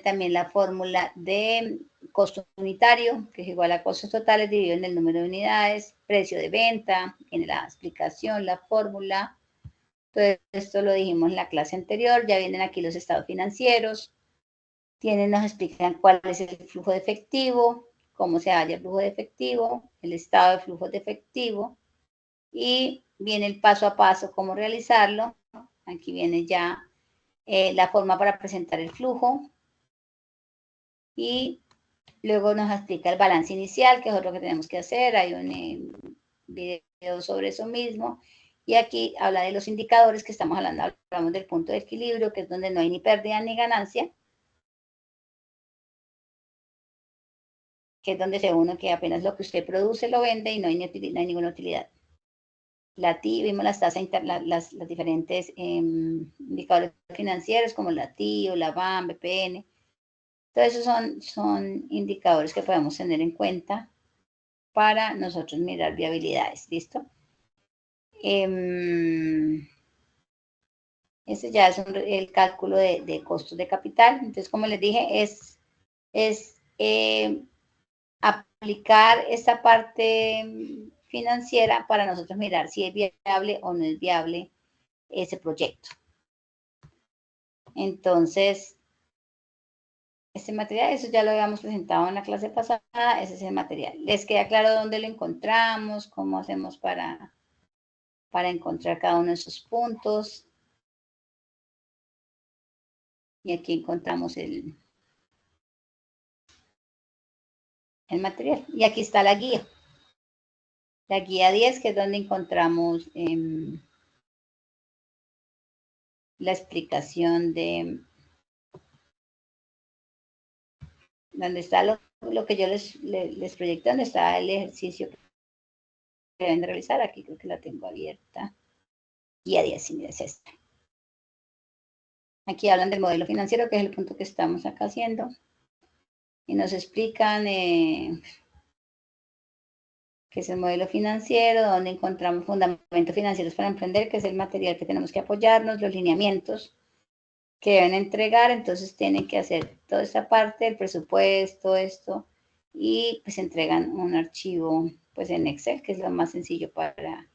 también la fórmula de costo unitario, que es igual a costos totales dividido en el número de unidades, precio de venta, viene la explicación, la fórmula. Todo esto lo dijimos en la clase anterior. Ya vienen aquí los estados financieros. Nos explican cuál es el flujo de efectivo, cómo se halla el flujo de efectivo, el estado de flujo de efectivo. Y viene el paso a paso, cómo realizarlo. Aquí viene ya la forma para presentar el flujo. Y luego nos explica el balance inicial, que es otro que tenemos que hacer. Hay un video sobre eso mismo. Y aquí habla de los indicadores que estamos hablando. Hablamos del punto de equilibrio, que es donde no hay ni pérdida ni ganancia. Que es donde se uno que apenas lo que usted produce lo vende y no hay ninguna utilidad. La TI, vimos las tasas, las diferentes indicadores financieros como la TI o la BAM, BPN. Todo eso son indicadores que podemos tener en cuenta para nosotros mirar viabilidades, ¿listo? Ese ya es el cálculo de costos de capital. Entonces, como les dije, es aplicar esta parte financiera para nosotros mirar si es viable o no es viable ese proyecto. Entonces, este material, eso ya lo habíamos presentado en la clase pasada, ese es el material. ¿Les queda claro dónde lo encontramos? ¿Cómo hacemos para encontrar cada uno de esos puntos? Y aquí encontramos el material. Y aquí está la guía. La guía 10, que es donde encontramos la explicación de donde está lo que yo les proyecté, donde está el ejercicio que deben realizar. Aquí creo que la tengo abierta. Guía 10, sí, es esta. Aquí hablan del modelo financiero, que es el punto que estamos acá haciendo. Y nos explican qué es el modelo financiero, donde encontramos fundamentos financieros para emprender, que es el material que tenemos que apoyarnos, los lineamientos que deben entregar. Entonces tienen que hacer toda esta parte, el presupuesto, esto, y pues entregan un archivo pues en Excel, que es lo más sencillo para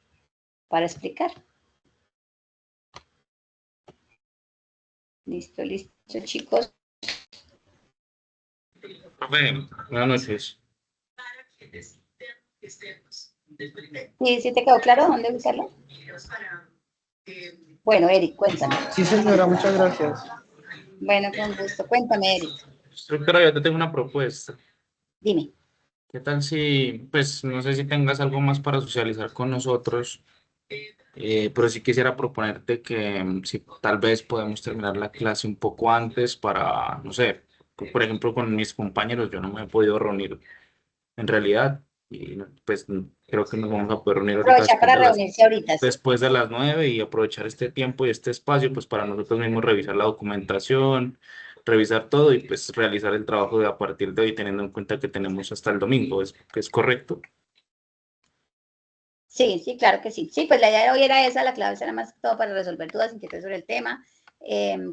explicar. Listo, chicos. Profe, buenas noches. ¿Sí te quedó claro dónde buscarlo? Bueno, Eric, cuéntame. Sí, señora, muchas gracias. Bueno, con gusto. Cuéntame, Eric. Instructora, yo te tengo una propuesta. Dime. ¿Qué tal si, pues, no sé si tengas algo más para socializar con nosotros, pero sí quisiera proponerte que si tal vez podemos terminar la clase un poco antes para, no sé, por ejemplo, con mis compañeros, yo no me he podido reunir en realidad, y pues creo que nos vamos a poder reunir ahorita Aprovechar para reunirse ahorita, ¿sí? después de las 9 y aprovechar este tiempo y este espacio, pues para nosotros mismos revisar la documentación, revisar todo y pues realizar el trabajo de a partir de hoy, teniendo en cuenta que tenemos hasta el domingo, ¿es correcto? Sí, sí, claro que sí. Sí, pues la idea de hoy era esa, la clave era más que todo para resolver dudas, inquietudes sobre el tema.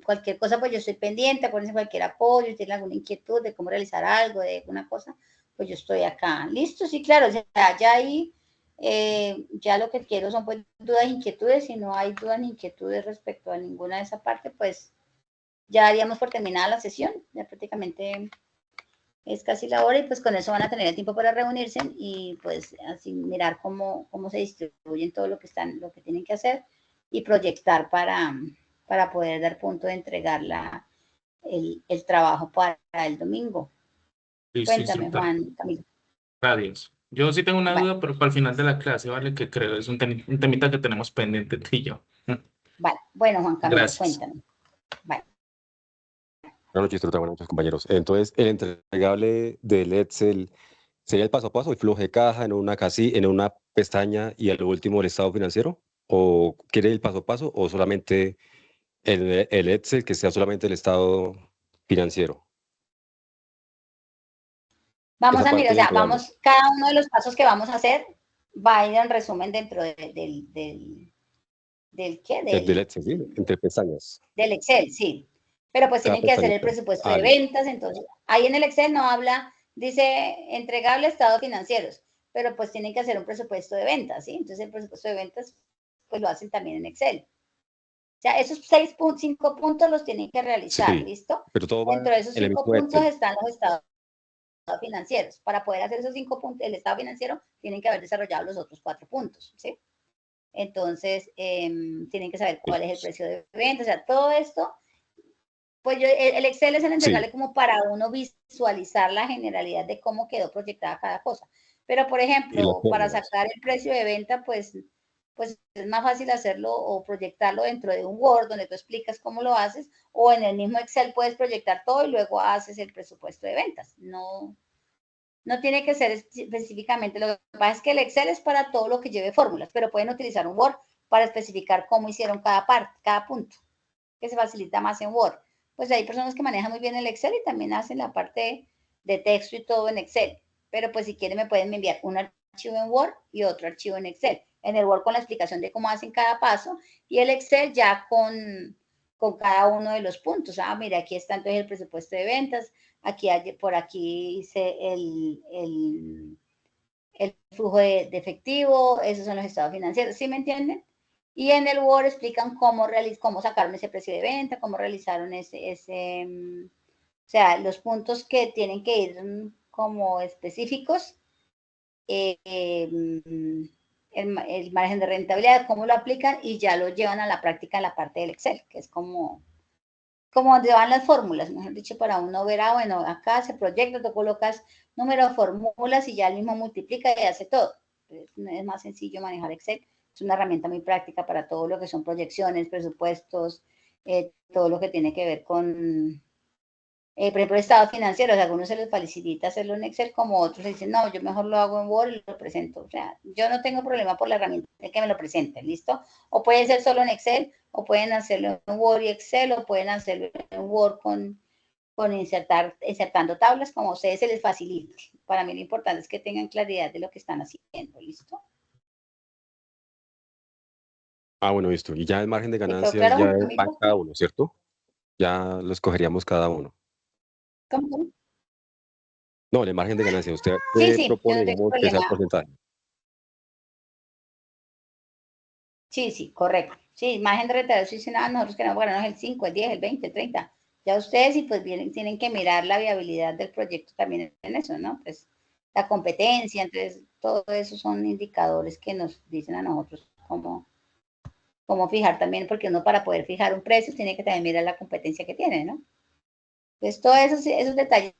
Cualquier cosa, pues yo estoy pendiente, acuérdense cualquier apoyo, si tienen alguna inquietud de cómo realizar algo, de alguna cosa, pues yo estoy acá. Listo, sí, claro, o sea, ya ahí, ya lo que quiero son pues dudas e inquietudes. Si no hay dudas ni inquietudes respecto a ninguna de esa parte, pues ya haríamos por terminada la sesión, ya prácticamente es casi la hora y pues con eso van a tener el tiempo para reunirse y pues así mirar cómo se distribuyen todo lo que tienen que hacer y proyectar para poder dar punto de entregar el trabajo para el domingo. Listo, Cuéntame, instructor. Juan Camilo. Gracias. Yo sí tengo una Vale. duda, pero para el final de la clase, ¿vale? Que creo es un temita que tenemos pendiente tú y yo. Vale, bueno, Juan Camilo, Gracias. cuéntame. Vale. Buenas noches, instructora, buenas noches, compañeros. Entonces, el entregable del Excel sería el paso a paso, el flujo de caja en una en una pestaña y al último el estado financiero. ¿O quiere el paso a paso o solamente el Excel que sea solamente el estado financiero? Vamos Esa a mirar, parte o sea, entregable. vamos, cada uno de los pasos que vamos a hacer va a ir en resumen dentro del ¿qué? Del Excel, ¿sí? Entre pestañas. Del Excel, sí. Pero pues Cada tienen que hacer el pestañita. presupuesto Ah, de listo. ventas, entonces ahí en el Excel no habla, dice entregable estados financieros, pero pues tienen que hacer un presupuesto de ventas, ¿sí? Entonces el presupuesto de ventas pues lo hacen también en Excel. O sea, esos 5 puntos los tienen que realizar, Sí, ¿listo? pero todo va Dentro de esos en el 5 mismo puntos Excel. están los estados financieros. Para poder hacer esos 5 puntos, el estado financiero, tienen que haber desarrollado los otros 4 puntos, ¿sí? Entonces, tienen que saber cuál es el precio de venta, o sea, todo esto. Pues el Excel es el entregable Sí. como para uno visualizar la generalidad de cómo quedó proyectada cada cosa. Pero, por Y las ejemplo, para fórmulas. sacar el precio de venta, pues es más fácil hacerlo o proyectarlo dentro de un Word donde tú explicas cómo lo haces, o en el mismo Excel puedes proyectar todo y luego haces el presupuesto de ventas. No tiene que ser específicamente. Lo que pasa es que el Excel es para todo lo que lleve fórmulas, pero pueden utilizar un Word para especificar cómo hicieron cada parte, cada punto, que se facilita más en Word. Pues hay personas que manejan muy bien el Excel y también hacen la parte de texto y todo en Excel. Pero pues si quieren me pueden enviar un archivo en Word y otro archivo en Excel. En el Word con la explicación de cómo hacen cada paso y el Excel ya con cada uno de los puntos. Ah, mira, aquí está entonces el presupuesto de ventas, aquí por aquí hice el flujo de efectivo, esos son los estados financieros, ¿sí me entienden? Y en el Word explican cómo sacaron ese precio de venta, cómo realizaron o sea, los puntos que tienen que ir como específicos, el margen de rentabilidad, cómo lo aplican y ya lo llevan a la práctica en la parte del Excel, que es como donde van las fórmulas, mejor dicho, para uno ver, bueno, acá se proyecta, tú colocas número de fórmulas y ya el mismo multiplica y hace todo. Es más sencillo manejar Excel, es una herramienta muy práctica para todo lo que son proyecciones, presupuestos, todo lo que tiene que ver con, por ejemplo, estados financieros. A algunos se les facilita hacerlo en Excel, como otros dicen, no, yo mejor lo hago en Word y lo presento. O sea, yo no tengo problema por la herramienta que me lo presenten, ¿listo? O puede ser solo en Excel, o pueden hacerlo en Word y Excel, o pueden hacerlo en Word con insertando tablas, como a ustedes se les facilite. Para mí lo importante es que tengan claridad de lo que están haciendo, ¿listo? Ah, bueno, listo. Y ya el margen de ¿Te quedó ganancias claro, ya Juan va en Camilo? cada uno, ¿cierto? Ya lo escogeríamos cada uno. ¿Cómo? No, el margen de ganancia, usted Sí, sí, yo propone, no tengo digamos, que sea el problema. porcentaje. Sí, sí, correcto. Sí, margen de retardo, sí, nada, nosotros queremos ganarnos el 5, el 10, el 20, el 30. Ya ustedes, y pues vienen, tienen que mirar la viabilidad del proyecto también en eso, ¿no? Pues la competencia, entonces, todo eso son indicadores que nos dicen a nosotros cómo fijar también, porque uno para poder fijar un precio tiene que también mirar la competencia que tiene, ¿no? Entonces, todos esos detalles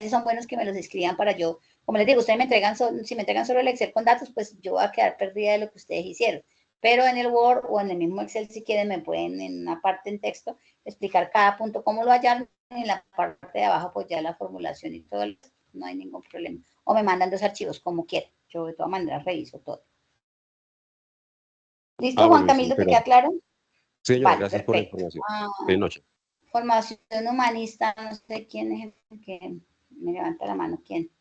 son buenos que me los escriban para yo, como les digo, ustedes me entregan, si me entregan solo el Excel con datos, pues yo voy a quedar perdida de lo que ustedes hicieron. Pero en el Word o en el mismo Excel, si quieren, me pueden en una parte en texto explicar cada punto cómo lo hallaron, en la parte de abajo pues ya la formulación y todo, no hay ningún problema. O me mandan dos archivos como quieran, yo de todas maneras reviso todo. ¿Listo, Ah, Juan bueno, listo, Camilo? muchas ¿Te queda gracias. claro? Sí, señora, Vale, gracias por la perfecto. información. Feliz noche. Formación humanista, no sé quién es el que me levanta la mano, ¿quién?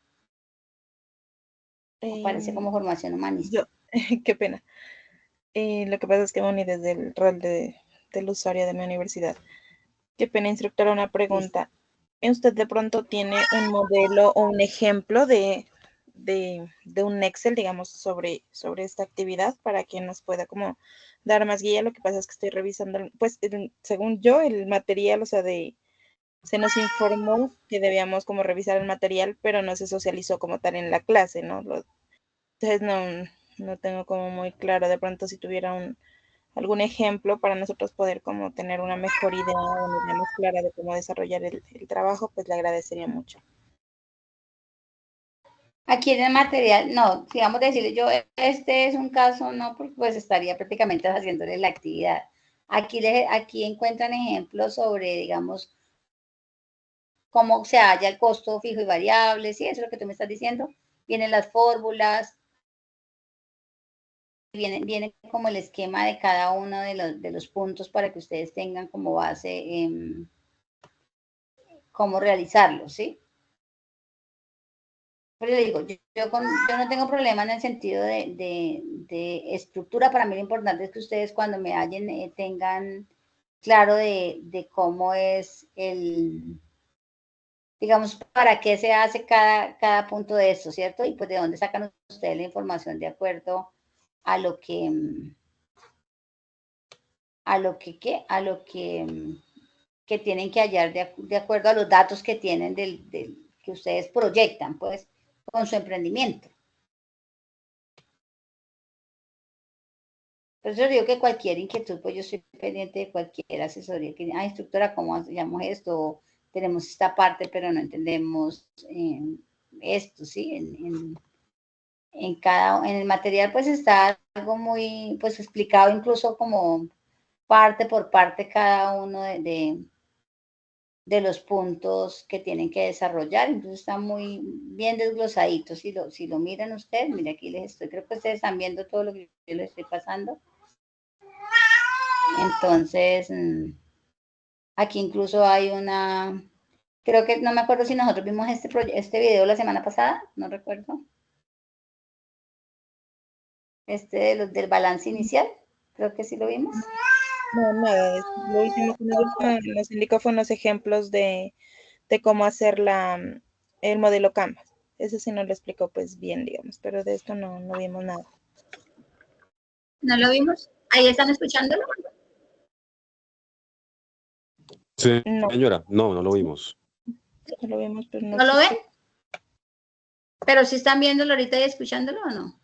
Aparece como formación humanista. Yo, qué pena. Lo que pasa es que me uní desde el rol del usuario de mi universidad. Qué pena, instructora, una pregunta. ¿Usted de pronto tiene un modelo o un ejemplo de un Excel, digamos, sobre esta actividad para que nos pueda como dar más guía? Lo que pasa es que estoy revisando, pues, según yo, el material, o sea, se nos informó que debíamos como revisar el material, pero no se socializó como tal en la clase, ¿no? Entonces no tengo como muy claro de pronto si tuviera algún ejemplo para nosotros poder como tener una mejor idea, una idea más clara de cómo desarrollar el trabajo, pues le agradecería mucho. Aquí en el material, no, digamos decirle yo, este es un caso, no, porque pues estaría prácticamente haciéndole la actividad. Aquí encuentran ejemplos sobre, digamos, cómo se halla el costo fijo y variable, ¿sí? Eso es lo que tú me estás diciendo. Vienen las fórmulas, viene como el esquema de cada uno de los puntos para que ustedes tengan como base cómo realizarlo, ¿sí? Pero le digo, yo no tengo problema en el sentido de estructura. Para mí lo importante es que ustedes cuando me hallen tengan claro de cómo es digamos, para qué se hace cada punto de esto, ¿cierto? Y pues de dónde sacan ustedes la información de acuerdo a lo que, que tienen que hallar de acuerdo a los datos que tienen que ustedes proyectan, pues, con su emprendimiento. Por eso digo que cualquier inquietud, pues yo estoy pendiente de cualquier asesoría que, instructora, ¿cómo hacemos esto? Tenemos esta parte, pero no entendemos esto, ¿sí? En el material, pues está algo muy, pues explicado incluso como parte por parte cada uno de los puntos que tienen que desarrollar. Entonces está muy bien desglosadito. Si lo miran ustedes, mira aquí les estoy, creo que ustedes están viendo todo lo que yo les estoy pasando. Entonces, aquí incluso hay creo que no me acuerdo si nosotros vimos este video la semana pasada, no recuerdo. Del balance inicial, creo que sí lo vimos. No, nada de eso. Lo último que nos indicó fue unos ejemplos de cómo hacer el modelo Canvas. Eso sí nos lo explicó pues bien, digamos, pero de esto no vimos nada. ¿No lo vimos? ¿Ahí están escuchándolo? Sí, No, señora, no lo vimos. no lo vimos, pero no ¿No lo ven? sé. ¿Pero sí están viéndolo ahorita y escuchándolo o no?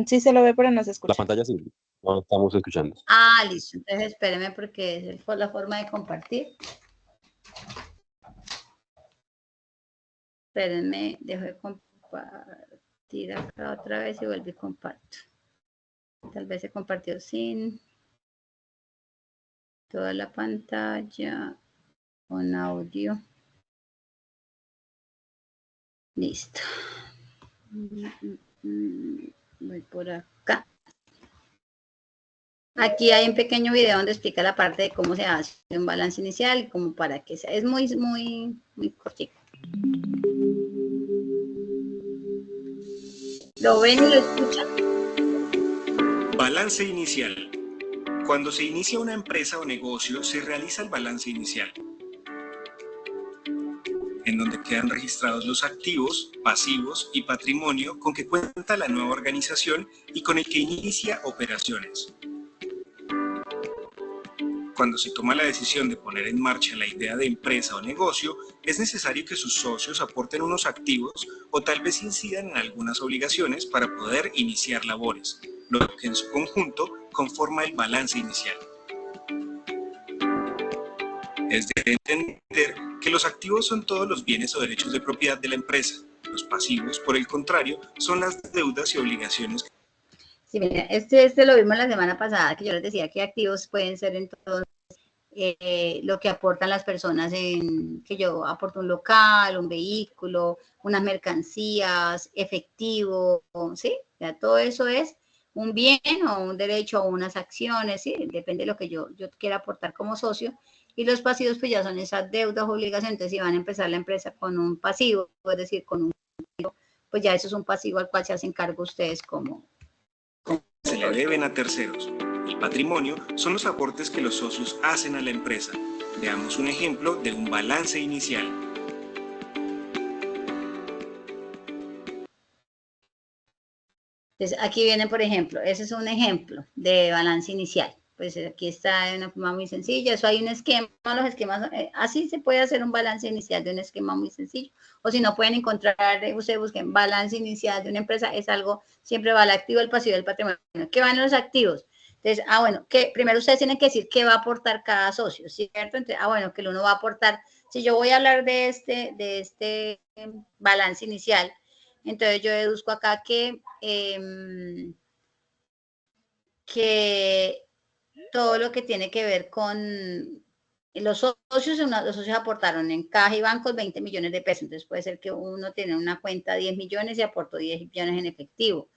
Sí se lo ve, pero no se La escucha. pantalla sí, no lo estamos escuchando. Listo. Entonces espéreme porque es la forma de compartir. Espérenme, dejo de compartir acá otra vez y vuelvo y comparto. Tal vez se compartió sin. toda la pantalla con audio. Listo. Voy por acá. Aquí hay un pequeño video donde explica la parte de cómo se hace un balance inicial, como para que sea. Es muy cortito. ¿Lo ven y lo escuchan? Balance inicial. Cuando se inicia una empresa o negocio, se realiza el balance inicial, en donde quedan registrados los activos, pasivos y patrimonio con que cuenta la nueva organización y con el que inicia operaciones. Cuando se toma la decisión de poner en marcha la idea de empresa o negocio, es necesario que sus socios aporten unos activos o tal vez incidan en algunas obligaciones para poder iniciar labores, lo que en su conjunto conforma el balance inicial. Es de entender que los activos son todos los bienes o derechos de propiedad de la empresa. Los pasivos, por el contrario, son las deudas y obligaciones. Sí, mira, este lo vimos la semana pasada, que yo les decía que activos pueden ser entonces lo que aportan las personas que yo aporto un local, un vehículo, unas mercancías, efectivo, ¿sí? Ya todo eso es un bien o un derecho o unas acciones, ¿sí? Depende de lo que yo quiera aportar como socio. Y los pasivos pues ya son esas deudas, obligaciones. Entonces si van a empezar la empresa con un pasivo, es decir, con un pasivo, pues ya eso es un pasivo al cual se hacen cargo ustedes como se le deben a terceros. El patrimonio son los aportes que los socios hacen a la empresa. Veamos un ejemplo de un balance inicial. Entonces, aquí viene, por ejemplo, ese es un ejemplo de balance inicial. Pues aquí está de una forma muy sencilla. Eso hay un esquema, los esquemas, así se puede hacer un balance inicial de un esquema muy sencillo. O si no pueden encontrar, ustedes busquen balance inicial de una empresa, es algo, siempre va el activo, el pasivo, el patrimonio. ¿Qué van los activos? Entonces, bueno, que primero ustedes tienen que decir qué va a aportar cada socio, ¿cierto? Entonces, bueno, que el uno va a aportar, si yo voy a hablar de este balance inicial, entonces yo deduzco acá que todo lo que tiene que ver con los socios aportaron en caja y bancos 20 millones de pesos. Entonces puede ser que uno tiene una cuenta de 10 millones y aportó 10 millones en efectivo.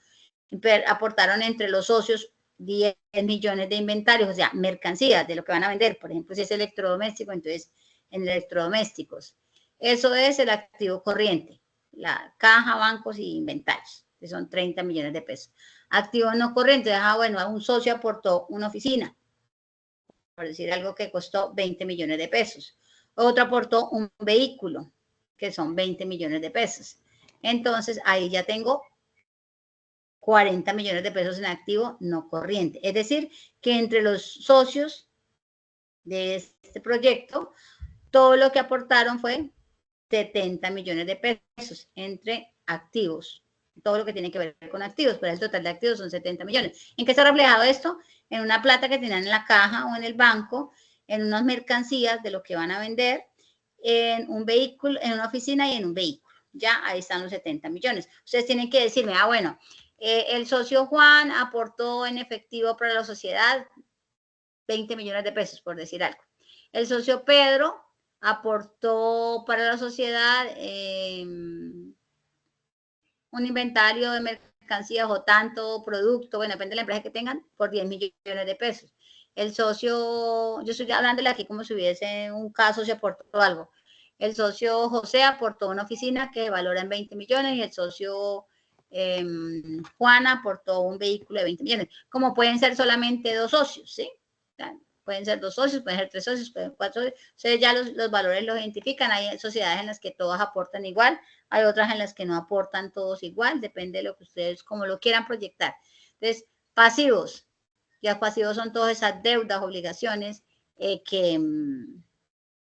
Pero aportaron entre los socios 10 millones de inventarios, o sea, mercancías de lo que van a vender. Por ejemplo, si es electrodoméstico, entonces en electrodomésticos. Eso es el activo corriente, la caja, bancos y inventarios, que son 30 millones de pesos. Activo no corriente, bueno, un socio aportó una oficina, por decir algo que costó 20 millones de pesos. Otro aportó un vehículo, que son 20 millones de pesos. Entonces, ahí ya tengo 40 millones de pesos en activo no corriente. Es decir, que entre los socios de este proyecto, todo lo que aportaron fue 70 millones de pesos entre activos. Todo lo que tiene que ver con activos, pero el total de activos son 70 millones. ¿En qué está reflejado esto? En una plata que tienen en la caja o en el banco, en unas mercancías de lo que van a vender, en un vehículo, en una oficina y en un vehículo. Ya ahí están los 70 millones. Ustedes tienen que decirme, bueno, el socio Juan aportó en efectivo para la sociedad 20 millones de pesos, por decir algo. El socio Pedro aportó para la sociedad un inventario de mercancías o tanto producto, bueno, depende de la empresa que tengan, por 10 millones de pesos. El socio, yo estoy hablándole aquí como si hubiese un caso, se aportó algo. El socio José aportó una oficina que valora en 20 millones y el socio Juana aportó un vehículo de 20 millones. Como pueden ser solamente dos socios, ¿sí? Pueden ser dos socios, pueden ser tres socios, pueden ser cuatro socios. Ustedes ya los valores los identifican. Hay sociedades en las que todas aportan igual, hay otras en las que no aportan todos igual, depende de lo que ustedes, como lo quieran proyectar. Entonces, pasivos. Ya pasivos son todas esas deudas, obligaciones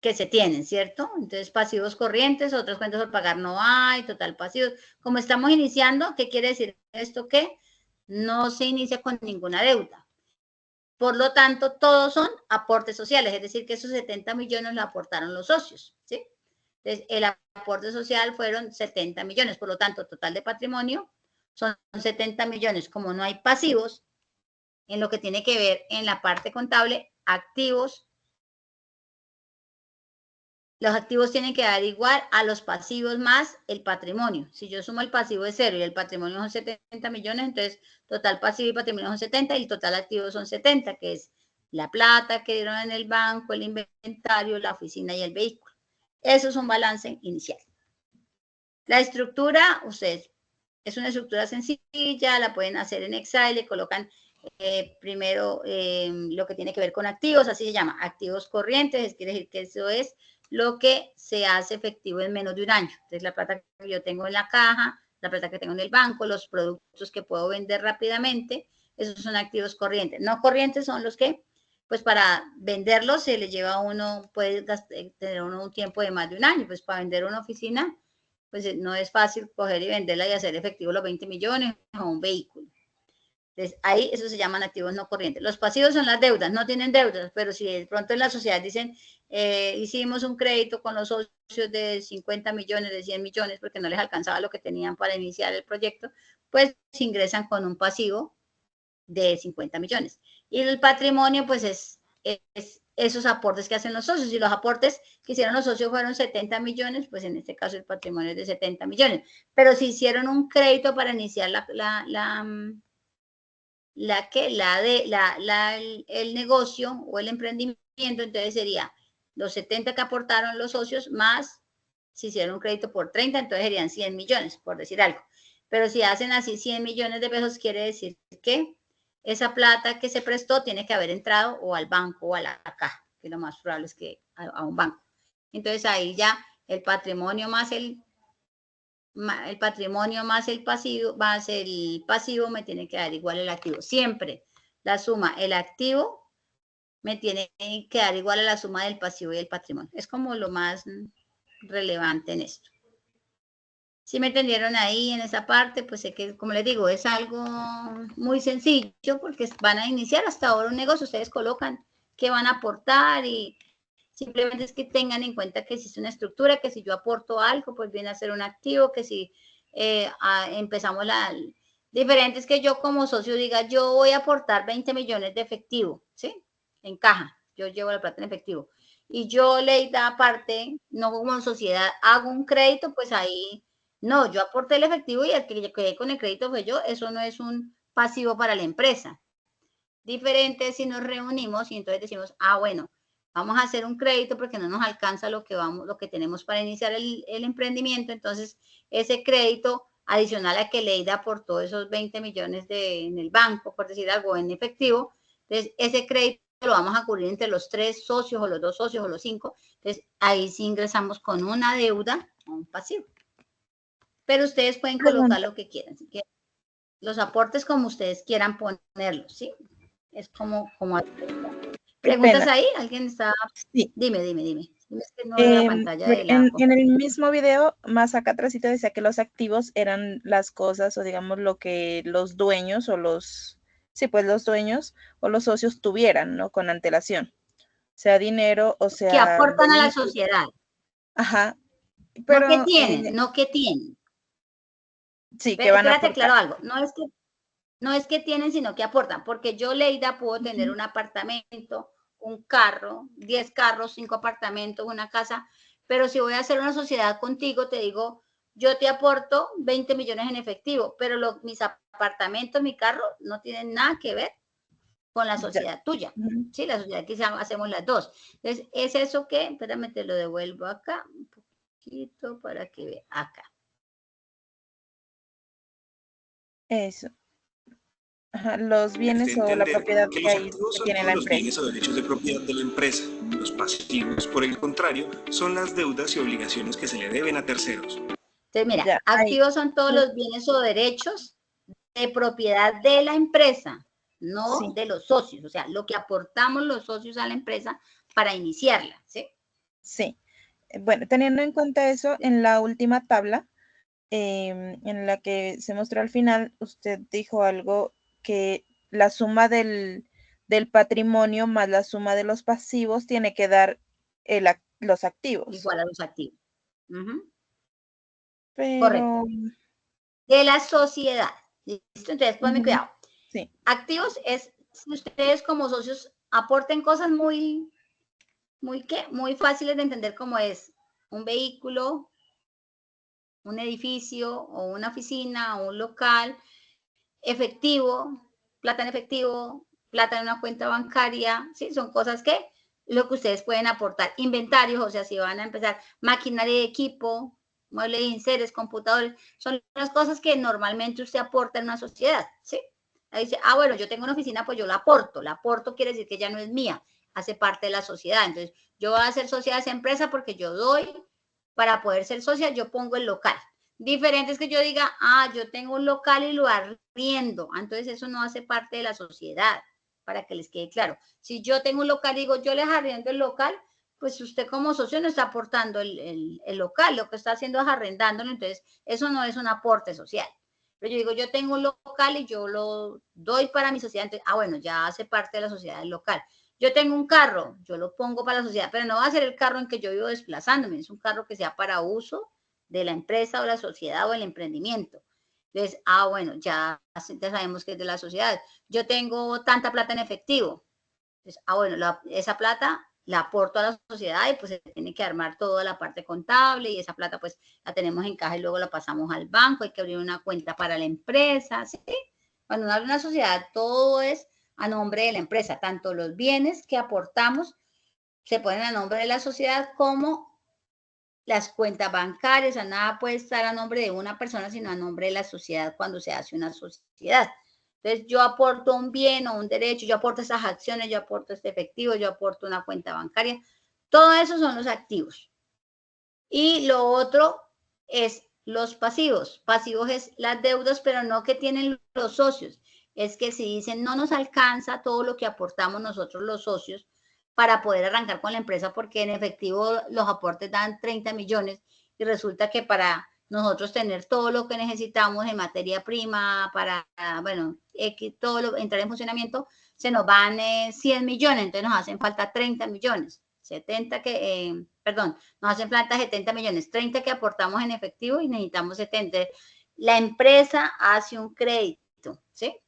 que se tienen, ¿cierto? Entonces, pasivos corrientes, otras cuentas por pagar no hay, total pasivos. Como estamos iniciando, ¿qué quiere decir esto? Que no se inicia con ninguna deuda. Por lo tanto, todos son aportes sociales, es decir, que esos 70 millones lo aportaron los socios, ¿sí? Entonces, el aporte social fueron 70 millones, por lo tanto, total de patrimonio son 70 millones. Como no hay pasivos, en lo que tiene que ver en la parte contable, activos Los activos tienen que dar igual a los pasivos más el patrimonio. Si yo sumo el pasivo de 0 y el patrimonio son 70 millones, entonces total pasivo y patrimonio son 70 y el total activo son 70, que es la plata que dieron en el banco, el inventario, la oficina y el vehículo. Eso es un balance inicial. La estructura, ustedes, es una estructura sencilla, la pueden hacer en Excel, le colocan primero lo que tiene que ver con activos, así se llama, activos corrientes, quiere decir que eso es lo que se hace efectivo en menos de un año. Entonces, la plata que yo tengo en la caja, la plata que tengo en el banco, los productos que puedo vender rápidamente, esos son activos corrientes. No corrientes son los que, pues para venderlos se le lleva a uno, puede tener uno un tiempo de más de un año, pues para vender una oficina, pues no es fácil coger y venderla y hacer efectivo los 20 millones o un vehículo. Entonces, ahí eso se llaman activos no corrientes. Los pasivos son las deudas, no tienen deudas, pero si de pronto en la sociedad dicen, hicimos un crédito con los socios de 50 millones, de 100 millones, porque no les alcanzaba lo que tenían para iniciar el proyecto, pues ingresan con un pasivo de 50 millones. Y el patrimonio, pues es esos aportes que hacen los socios. Si los aportes que hicieron los socios fueron 70 millones, pues en este caso el patrimonio es de 70 millones. Pero si hicieron un crédito para iniciar el negocio o el emprendimiento, entonces sería los 70 que aportaron los socios más, si hicieron un crédito por 30, entonces serían 100 millones, por decir algo. Pero si hacen así 100 millones de pesos, quiere decir que esa plata que se prestó tiene que haber entrado o al banco o a la caja, que lo más probable es que a un banco. Entonces ahí ya el patrimonio más el patrimonio más el pasivo me tiene que dar igual el activo. Siempre la suma, el activo me tiene que dar igual a la suma del pasivo y el patrimonio. Es como lo más relevante en esto. Si me entendieron ahí en esa parte, pues sé que, como les digo, es algo muy sencillo porque van a iniciar hasta ahora un negocio. Ustedes colocan qué van a aportar y simplemente es que tengan en cuenta que si es una estructura, que si yo aporto algo, pues viene a ser un activo, que si empezamos diferente es que yo como socio diga, yo voy a aportar 20 millones de efectivo, ¿sí? En caja, yo llevo la plata en efectivo. Y yo le da aparte, no como sociedad, hago un crédito, pues ahí, no, yo aporté el efectivo y el que yo quedé con el crédito fue yo, eso no es un pasivo para la empresa. Diferente si nos reunimos y entonces decimos, bueno, vamos a hacer un crédito porque no nos alcanza lo que tenemos para iniciar el emprendimiento, entonces ese crédito adicional a que Leida aportó esos 20 millones en el banco, por decir algo, en efectivo, entonces ese crédito lo vamos a cubrir entre los 3 socios o los 2 socios o los 5, entonces ahí sí ingresamos con una deuda o un pasivo. Pero ustedes pueden colocar lo que quieran, si quieren, los aportes como ustedes quieran ponerlos, ¿sí? Es como ¿preguntas ahí? ¿Alguien está? Sí. Dime. Es que no veo la pantalla de en el mismo video, más acá atrásito decía que los activos eran las cosas o digamos lo que los dueños o los dueños o los socios tuvieran, ¿no? Con antelación. Sea dinero o sea... Que aportan a la sociedad. Ajá. Pero, no que tienen. Sí, pero, que van a aportar. aportar. Claro algo, no es que tienen, sino que aportan, porque yo, Leida, puedo tener un apartamento, un carro, 10 carros, 5 apartamentos, una casa, pero si voy a hacer una sociedad contigo, te digo, yo te aporto 20 millones en efectivo, pero mis apartamentos, mi carro, no tienen nada que ver con la sociedad tuya, ¿sí? La sociedad que hacemos las dos. Entonces, es eso que, espérame, te lo devuelvo acá, un poquito para que vea acá. Eso. Ajá, los bienes o la propiedad que los activos son tiene todos la los empresa. bienes o derechos de propiedad de la empresa. Los pasivos, por el contrario, son las deudas y obligaciones que se le deben a terceros. Entonces, mira, activos son todos los bienes o derechos de propiedad de la empresa, no de los socios, o sea, lo que aportamos los socios a la empresa para iniciarla, ¿sí? Sí. Bueno, teniendo en cuenta eso, en la última tabla, en la que se mostró al final, usted dijo algo que la suma del patrimonio más la suma de los pasivos tiene que dar los activos. Igual a los activos. Pero... Correcto. De la sociedad. ¿Listo? Entonces, ponme cuidado. Sí. Activos es si ustedes como socios aporten cosas muy muy fáciles de entender, como es un vehículo, un edificio o una oficina o un local, efectivo, plata en una cuenta bancaria, ¿sí? Son cosas que lo que ustedes pueden aportar. Inventarios, o sea, si van a empezar maquinaria de equipo, muebles de enseres, computadores, son las cosas que normalmente usted aporta en una sociedad, ¿sí? Ahí dice, bueno, yo tengo una oficina, pues yo la aporto quiere decir que ya no es mía, hace parte de la sociedad. Entonces, yo voy a ser socia de esa empresa porque yo doy, para poder ser socia, yo pongo el local. Diferente es que yo diga, yo tengo un local y lo arriendo. Entonces eso no hace parte de la sociedad, para que les quede claro. Si yo tengo un local y digo, yo les arriendo el local, pues usted como socio no está aportando el local, lo que está haciendo es arrendándolo, entonces eso no es un aporte social. Pero yo digo, yo tengo un local y yo lo doy para mi sociedad, entonces, bueno, ya hace parte de la sociedad del local. Yo tengo un carro, yo lo pongo para la sociedad, pero no va a ser el carro en que yo vivo desplazándome, es un carro que sea para uso de la empresa o la sociedad o el emprendimiento. Entonces, bueno, ya sabemos que es de la sociedad. Yo tengo tanta plata en efectivo. Entonces, bueno, esa plata la aporto a la sociedad y pues se tiene que armar toda la parte contable y esa plata pues la tenemos en caja y luego la pasamos al banco, hay que abrir una cuenta para la empresa, ¿sí? Cuando uno abre una sociedad, todo es a nombre de la empresa, tanto los bienes que aportamos se ponen a nombre de la sociedad como las cuentas bancarias, o sea, nada puede estar a nombre de una persona, sino a nombre de la sociedad cuando se hace una sociedad. Entonces, yo aporto un bien o un derecho, yo aporto esas acciones, yo aporto este efectivo, yo aporto una cuenta bancaria. Todo eso son los activos. Y lo otro es los pasivos. Pasivos es las deudas, pero no que tienen los socios. Es que si dicen no nos alcanza todo lo que aportamos nosotros los socios para poder arrancar con la empresa, porque en efectivo los aportes dan 30 millones y resulta que para nosotros tener todo lo que necesitamos en materia prima, para, bueno, entrar en funcionamiento, se nos van 100 millones, entonces nos hacen falta 30 millones. 70 que, perdón, nos hacen falta 70 millones, 30 que aportamos en efectivo y necesitamos 70. La empresa hace un crédito, ¿sí?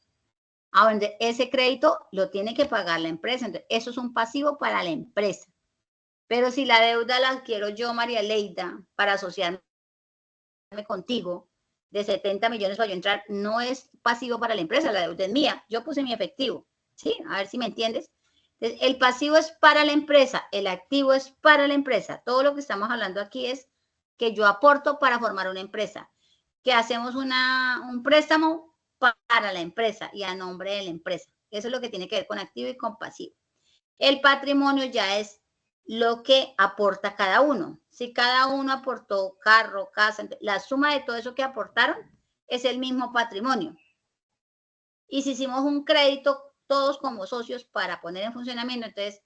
Donde ese crédito lo tiene que pagar la empresa. Entonces, eso es un pasivo para la empresa. Pero si la deuda la adquiero yo, María Leida, para asociarme contigo, de 70 millones para yo entrar, no es pasivo para la empresa, la deuda es mía. Yo puse mi efectivo, ¿sí? A ver si me entiendes. Entonces, el pasivo es para la empresa, el activo es para la empresa. Todo lo que estamos hablando aquí es que yo aporto para formar una empresa, que hacemos un préstamo para la empresa y a nombre de la empresa. Eso es lo que tiene que ver con activo y con pasivo. El patrimonio ya es lo que aporta cada uno. Si cada uno aportó carro, casa, la suma de todo eso que aportaron es el mismo patrimonio. Y si hicimos un crédito todos como socios para poner en funcionamiento, entonces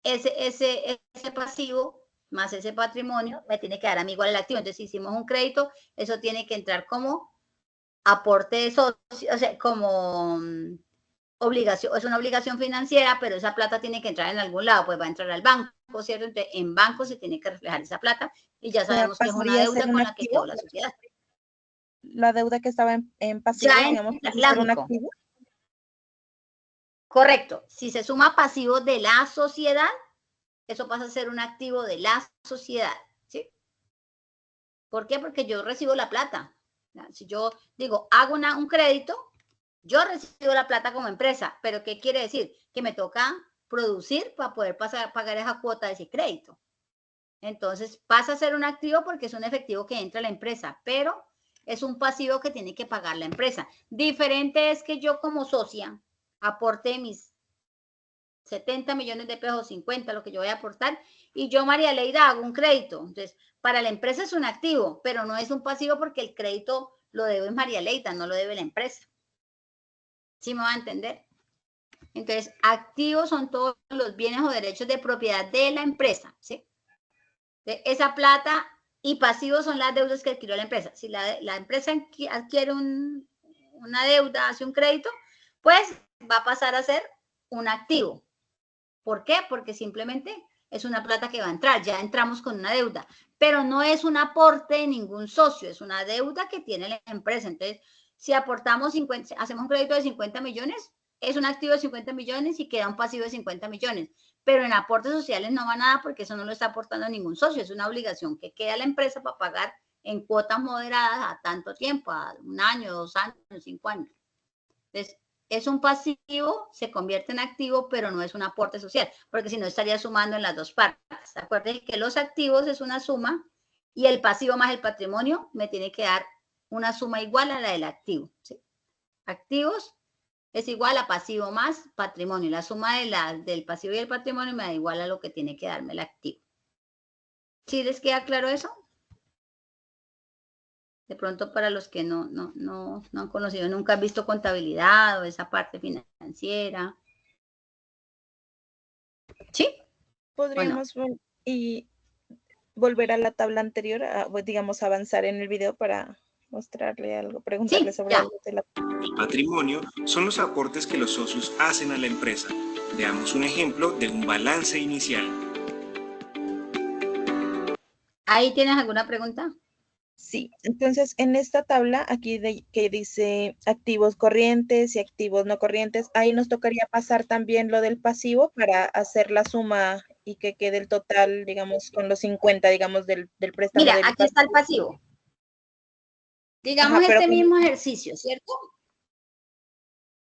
ese pasivo más ese patrimonio me tiene que dar a mí igual el activo. Entonces, si hicimos un crédito, eso tiene que entrar como aporte de socio, o sea, como obligación, es una obligación financiera, pero esa plata tiene que entrar en algún lado, pues va a entrar al banco, ¿cierto? Entonces, en banco se tiene que reflejar esa plata y ya sabemos que es una deuda con la que quedó la sociedad. La deuda que estaba en pasivo, ya digamos, en un activo. Correcto. Si se suma pasivo de la sociedad, eso pasa a ser un activo de la sociedad, ¿sí? ¿Por qué? Porque yo recibo la plata. Si yo digo, hago un crédito, yo recibo la plata como empresa, pero ¿qué quiere decir? Que me toca producir para poder pagar esa cuota de ese crédito. Entonces pasa a ser un activo porque es un efectivo que entra a la empresa, pero es un pasivo que tiene que pagar la empresa. Diferente es que yo como socia aporte mis 70 millones de pesos, 50, lo que yo voy a aportar, y yo, María Leida, hago un crédito. Entonces, para la empresa es un activo, pero no es un pasivo porque el crédito lo debe María Leida, no lo debe la empresa. ¿Sí me va a entender? Entonces, activos son todos los bienes o derechos de propiedad de la empresa, ¿sí? Esa plata y pasivos son las deudas que adquirió la empresa. Si la empresa adquiere una deuda, hace un crédito, pues va a pasar a ser un activo. ¿Por qué? Porque simplemente es una plata que va a entrar, ya entramos con una deuda, pero no es un aporte de ningún socio, es una deuda que tiene la empresa. Entonces, si aportamos hacemos un crédito de 50 millones, es un activo de 50 millones y queda un pasivo de 50 millones. pero en aportes sociales no va nada porque eso no lo está aportando ningún socio, es una obligación que queda a la empresa para pagar en cuotas moderadas a tanto tiempo, a 1 año, 2 años, 5 años. Entonces, es un pasivo, se convierte en activo, pero no es un aporte social, porque si no estaría sumando en las dos partes. Acuérdense que los activos es una suma y el pasivo más el patrimonio me tiene que dar una suma igual a la del activo. ¿Sí? Activos es igual a pasivo más patrimonio. La suma del pasivo y el patrimonio me da igual a lo que tiene que darme el activo. ¿Sí les queda claro eso? De pronto para los que no han conocido, nunca han visto contabilidad o esa parte financiera. ¿Sí? Podríamos y volver a la tabla anterior, digamos, avanzar en el video para mostrarle algo, preguntarle sobre algo de la... El patrimonio son los aportes que los socios hacen a la empresa. Veamos un ejemplo de un balance inicial. ¿Ahí tienes alguna pregunta? Sí, entonces en esta tabla aquí que dice activos corrientes y activos no corrientes, ahí nos tocaría pasar también lo del pasivo para hacer la suma y que quede el total, digamos, con los 50, digamos, del préstamo. Mira, aquí está el pasivo. Digamos este mismo ejercicio, ¿cierto?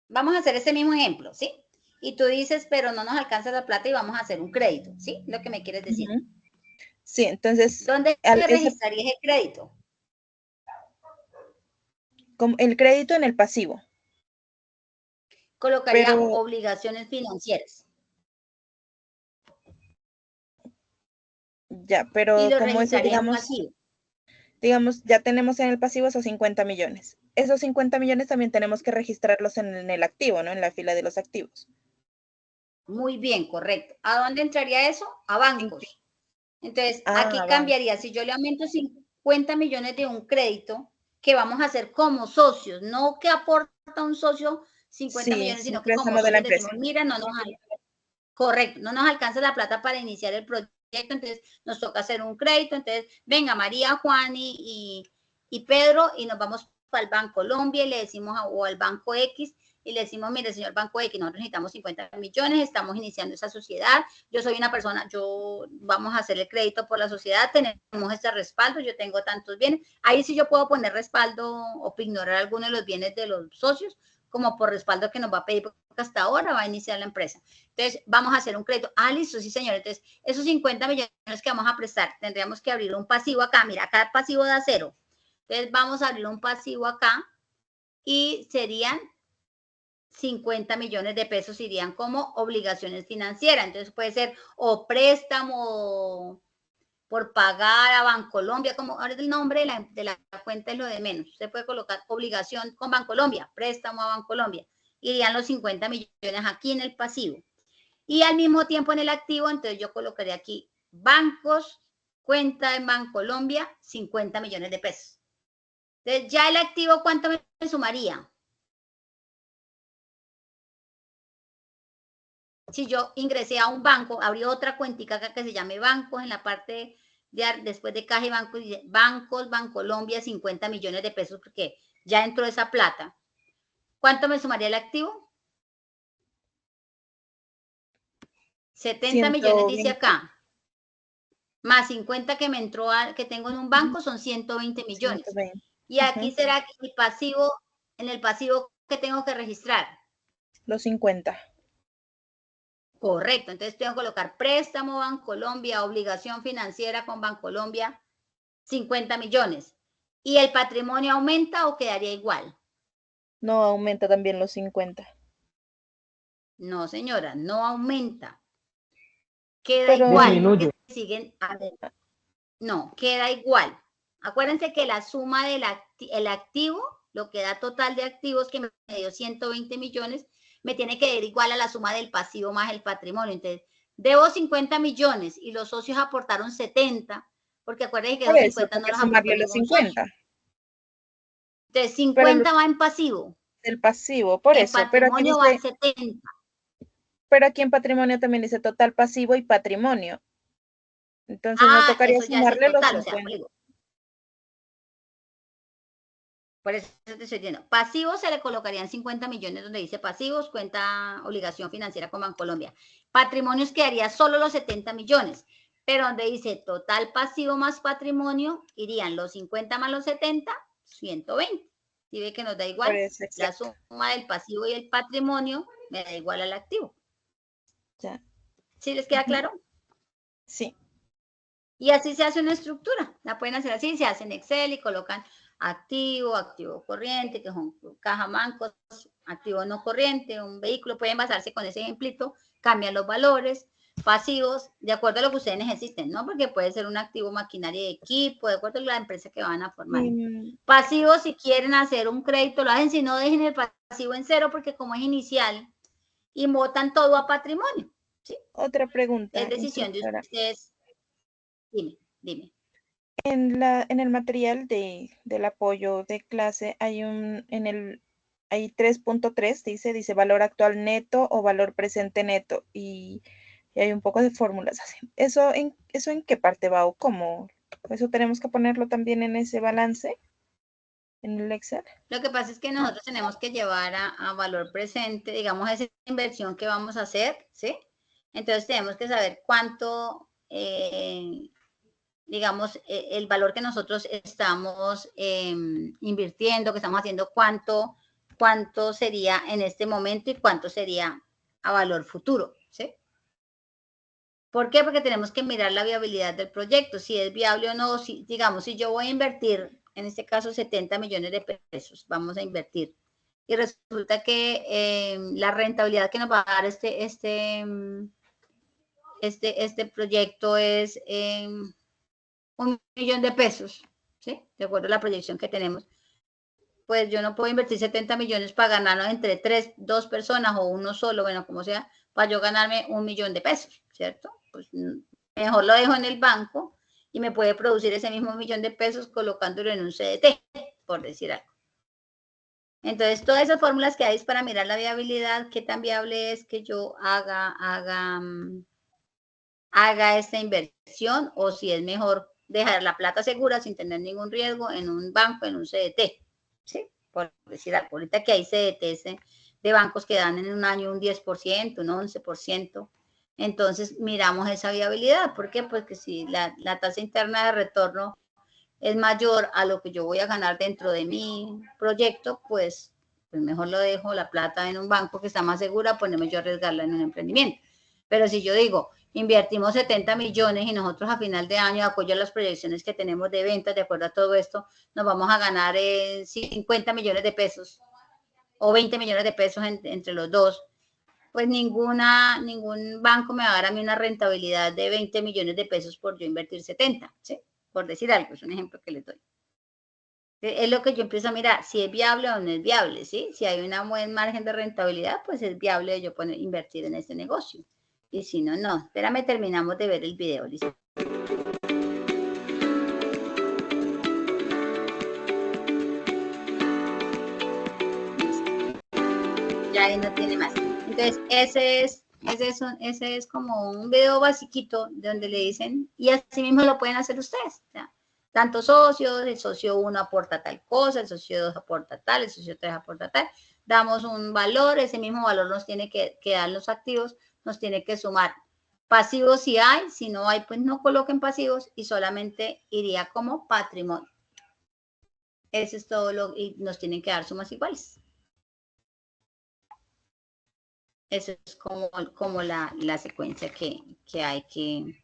Vamos a hacer este mismo ejemplo, ¿sí? Y tú dices, pero no nos alcanza la plata y vamos a hacer un crédito, ¿sí? Lo que me quieres decir. Sí, entonces... ¿Dónde registrarías el crédito? El crédito en el pasivo. Colocaría obligaciones financieras. Ya, pero y lo como eso, digamos, ya tenemos en el pasivo esos 50 millones. Esos 50 millones también tenemos que registrarlos en el activo, ¿no? En la fila de los activos. Muy bien, correcto. ¿A dónde entraría eso? A bancos. Entonces, aquí cambiaría. Si yo le aumento 50 millones de un crédito, que vamos a hacer como socios, no que aporta un socio 50 millones, sino que como socios decimos, mira, correcto, no nos alcanza la plata para iniciar el proyecto, entonces nos toca hacer un crédito, entonces venga María, Juan y Pedro y nos vamos al Banco Colombia y le decimos, o al Banco X, y le decimos, mire, señor Banco X, nosotros necesitamos 50 millones, estamos iniciando esa sociedad, yo soy una persona, vamos a hacer el crédito por la sociedad, tenemos este respaldo, yo tengo tantos bienes, ahí sí yo puedo poner respaldo o ignorar alguno de los bienes de los socios, como por respaldo que nos va a pedir, porque hasta ahora va a iniciar la empresa. Entonces, vamos a hacer un crédito. Listo, sí, señor. Entonces, esos 50 millones que vamos a prestar, tendríamos que abrir un pasivo acá. Mira, acá el pasivo da 0. Entonces, vamos a abrir un pasivo acá y serían 50 millones de pesos irían como obligaciones financieras. Entonces, puede ser o préstamo por pagar a Bancolombia, como ahora el nombre de la cuenta es lo de menos. Usted puede colocar obligación con Bancolombia, préstamo a Bancolombia. Irían los 50 millones aquí en el pasivo. Y al mismo tiempo en el activo, entonces yo colocaría aquí bancos, cuenta en Bancolombia, 50 millones de pesos. Entonces, ya el activo, ¿cuánto me sumaría? Si yo ingresé a un banco, abrí otra cuentica acá que se llame bancos en la parte después de caja y bancos, bancos, Bancolombia, 50 millones de pesos, porque ya entró esa plata. ¿Cuánto me sumaría el activo? 70 millones dice acá. Más 50 que me entró, que tengo en un banco, son 120 millones. 120. Y aquí será que mi pasivo, en el pasivo que tengo que registrar. Los 50. Correcto, entonces tengo que colocar préstamo Bancolombia, obligación financiera con Bancolombia, 50 millones. ¿Y el patrimonio aumenta o quedaría igual? No, aumenta también los 50. No, señora, no aumenta. Queda igual. Siguen, no, queda igual. Acuérdense que la suma del activo, lo que da total de activos, que me dio 120 millones, me tiene que dar igual a la suma del pasivo más el patrimonio. Entonces, debo 50 millones y los socios aportaron 70, porque acuérdense que esos 50 no los aportó ningún 50. Socio. Entonces, 50 va en pasivo. El pasivo, por eso. El patrimonio va en 70. Pero aquí en patrimonio también dice total pasivo y patrimonio. Entonces no tocaría sumarle los 50. Por eso te estoy diciendo, pasivos se le colocarían 50 millones donde dice pasivos, cuenta obligación financiera con Bancolombia. Patrimonios quedaría solo los 70 millones, pero donde dice total pasivo más patrimonio, irían los 50 más los 70, 120. Si ve que nos da igual, la suma del pasivo y el patrimonio me da igual al activo. Ya. ¿Sí les queda claro? Sí. Y así se hace una estructura. La pueden hacer así, se hace en Excel y colocan activo, activo corriente, que son caja mancos, activo no corriente, un vehículo. Pueden basarse con ese ejemplito, cambian los valores, pasivos, de acuerdo a lo que ustedes necesiten, ¿no? Porque puede ser un activo maquinaria de equipo, de acuerdo a la empresa que van a formar. Pasivos, si quieren hacer un crédito, lo hacen, si no, dejen el pasivo en cero, porque como es inicial, y botan todo a patrimonio, ¿sí? Otra pregunta. Es decisión de ustedes. Dime. En el material del apoyo de clase hay hay 3.3, dice valor actual neto o valor presente neto, y hay un poco de fórmulas así. ¿Eso en qué parte va o cómo? ¿Eso tenemos que ponerlo también en ese balance, en el Excel? Lo que pasa es que nosotros tenemos que llevar a valor presente, digamos, esa inversión que vamos a hacer, ¿sí? Entonces tenemos que saber cuánto, digamos, el valor que nosotros estamos invirtiendo, que estamos haciendo, cuánto sería en este momento y cuánto sería a valor futuro, ¿sí? ¿Por qué? Porque tenemos que mirar la viabilidad del proyecto, si es viable o no. Si, digamos, si yo voy a invertir, en este caso 70 millones de pesos, vamos a invertir, y resulta que la rentabilidad que nos va a dar este proyecto es 1.000.000 de pesos, ¿sí? De acuerdo a la proyección que tenemos. Pues yo no puedo invertir 70 millones para ganarnos entre 2 personas o uno solo, bueno, como sea, para yo ganarme 1.000.000 de pesos, ¿cierto? Pues mejor lo dejo en el banco y me puede producir ese mismo 1.000.000 de pesos colocándolo en un CDT, por decir algo. Entonces, todas esas fórmulas que hay es para mirar la viabilidad, qué tan viable es que yo haga esta inversión, o si es mejor dejar la plata segura sin tener ningún riesgo en un banco, en un CDT, ¿sí? Por decir algo, ahorita que hay CDTs de bancos que dan en un año un 10%, un 11%, entonces miramos esa viabilidad. ¿Por qué? Pues que si la tasa interna de retorno es mayor a lo que yo voy a ganar dentro de mi proyecto, pues mejor lo dejo la plata en un banco que está más segura, ponerme yo a arriesgarla en un emprendimiento. Pero si yo digo, invertimos 70 millones y nosotros a final de año, de acuerdo a las proyecciones que tenemos de ventas, de acuerdo a todo esto, nos vamos a ganar 50 millones de pesos o 20 millones de pesos entre los dos, pues ningún banco me va a dar a mí una rentabilidad de 20 millones de pesos por yo invertir 70, ¿sí? Por decir algo, es un ejemplo que les doy. Es lo que yo empiezo a mirar, si es viable o no es viable, ¿sí? Si hay un buen margen de rentabilidad, pues es viable yo invertir en este negocio. Y si no, no. Espérame, terminamos de ver el video, ¿listo? Ya ahí no tiene más. Entonces, ese es como un video basiquito donde le dicen, y así mismo lo pueden hacer ustedes. ¿Ya? Tantos socios, el socio 1 aporta tal cosa, el socio 2 aporta tal, el socio 3 aporta tal. Damos un valor, ese mismo valor nos tiene que dar los activos, nos tiene que sumar. Pasivos si hay, si no hay, pues no coloquen pasivos y solamente iría como patrimonio. Eso es todo y nos tienen que dar sumas iguales. Eso es como la secuencia que hay que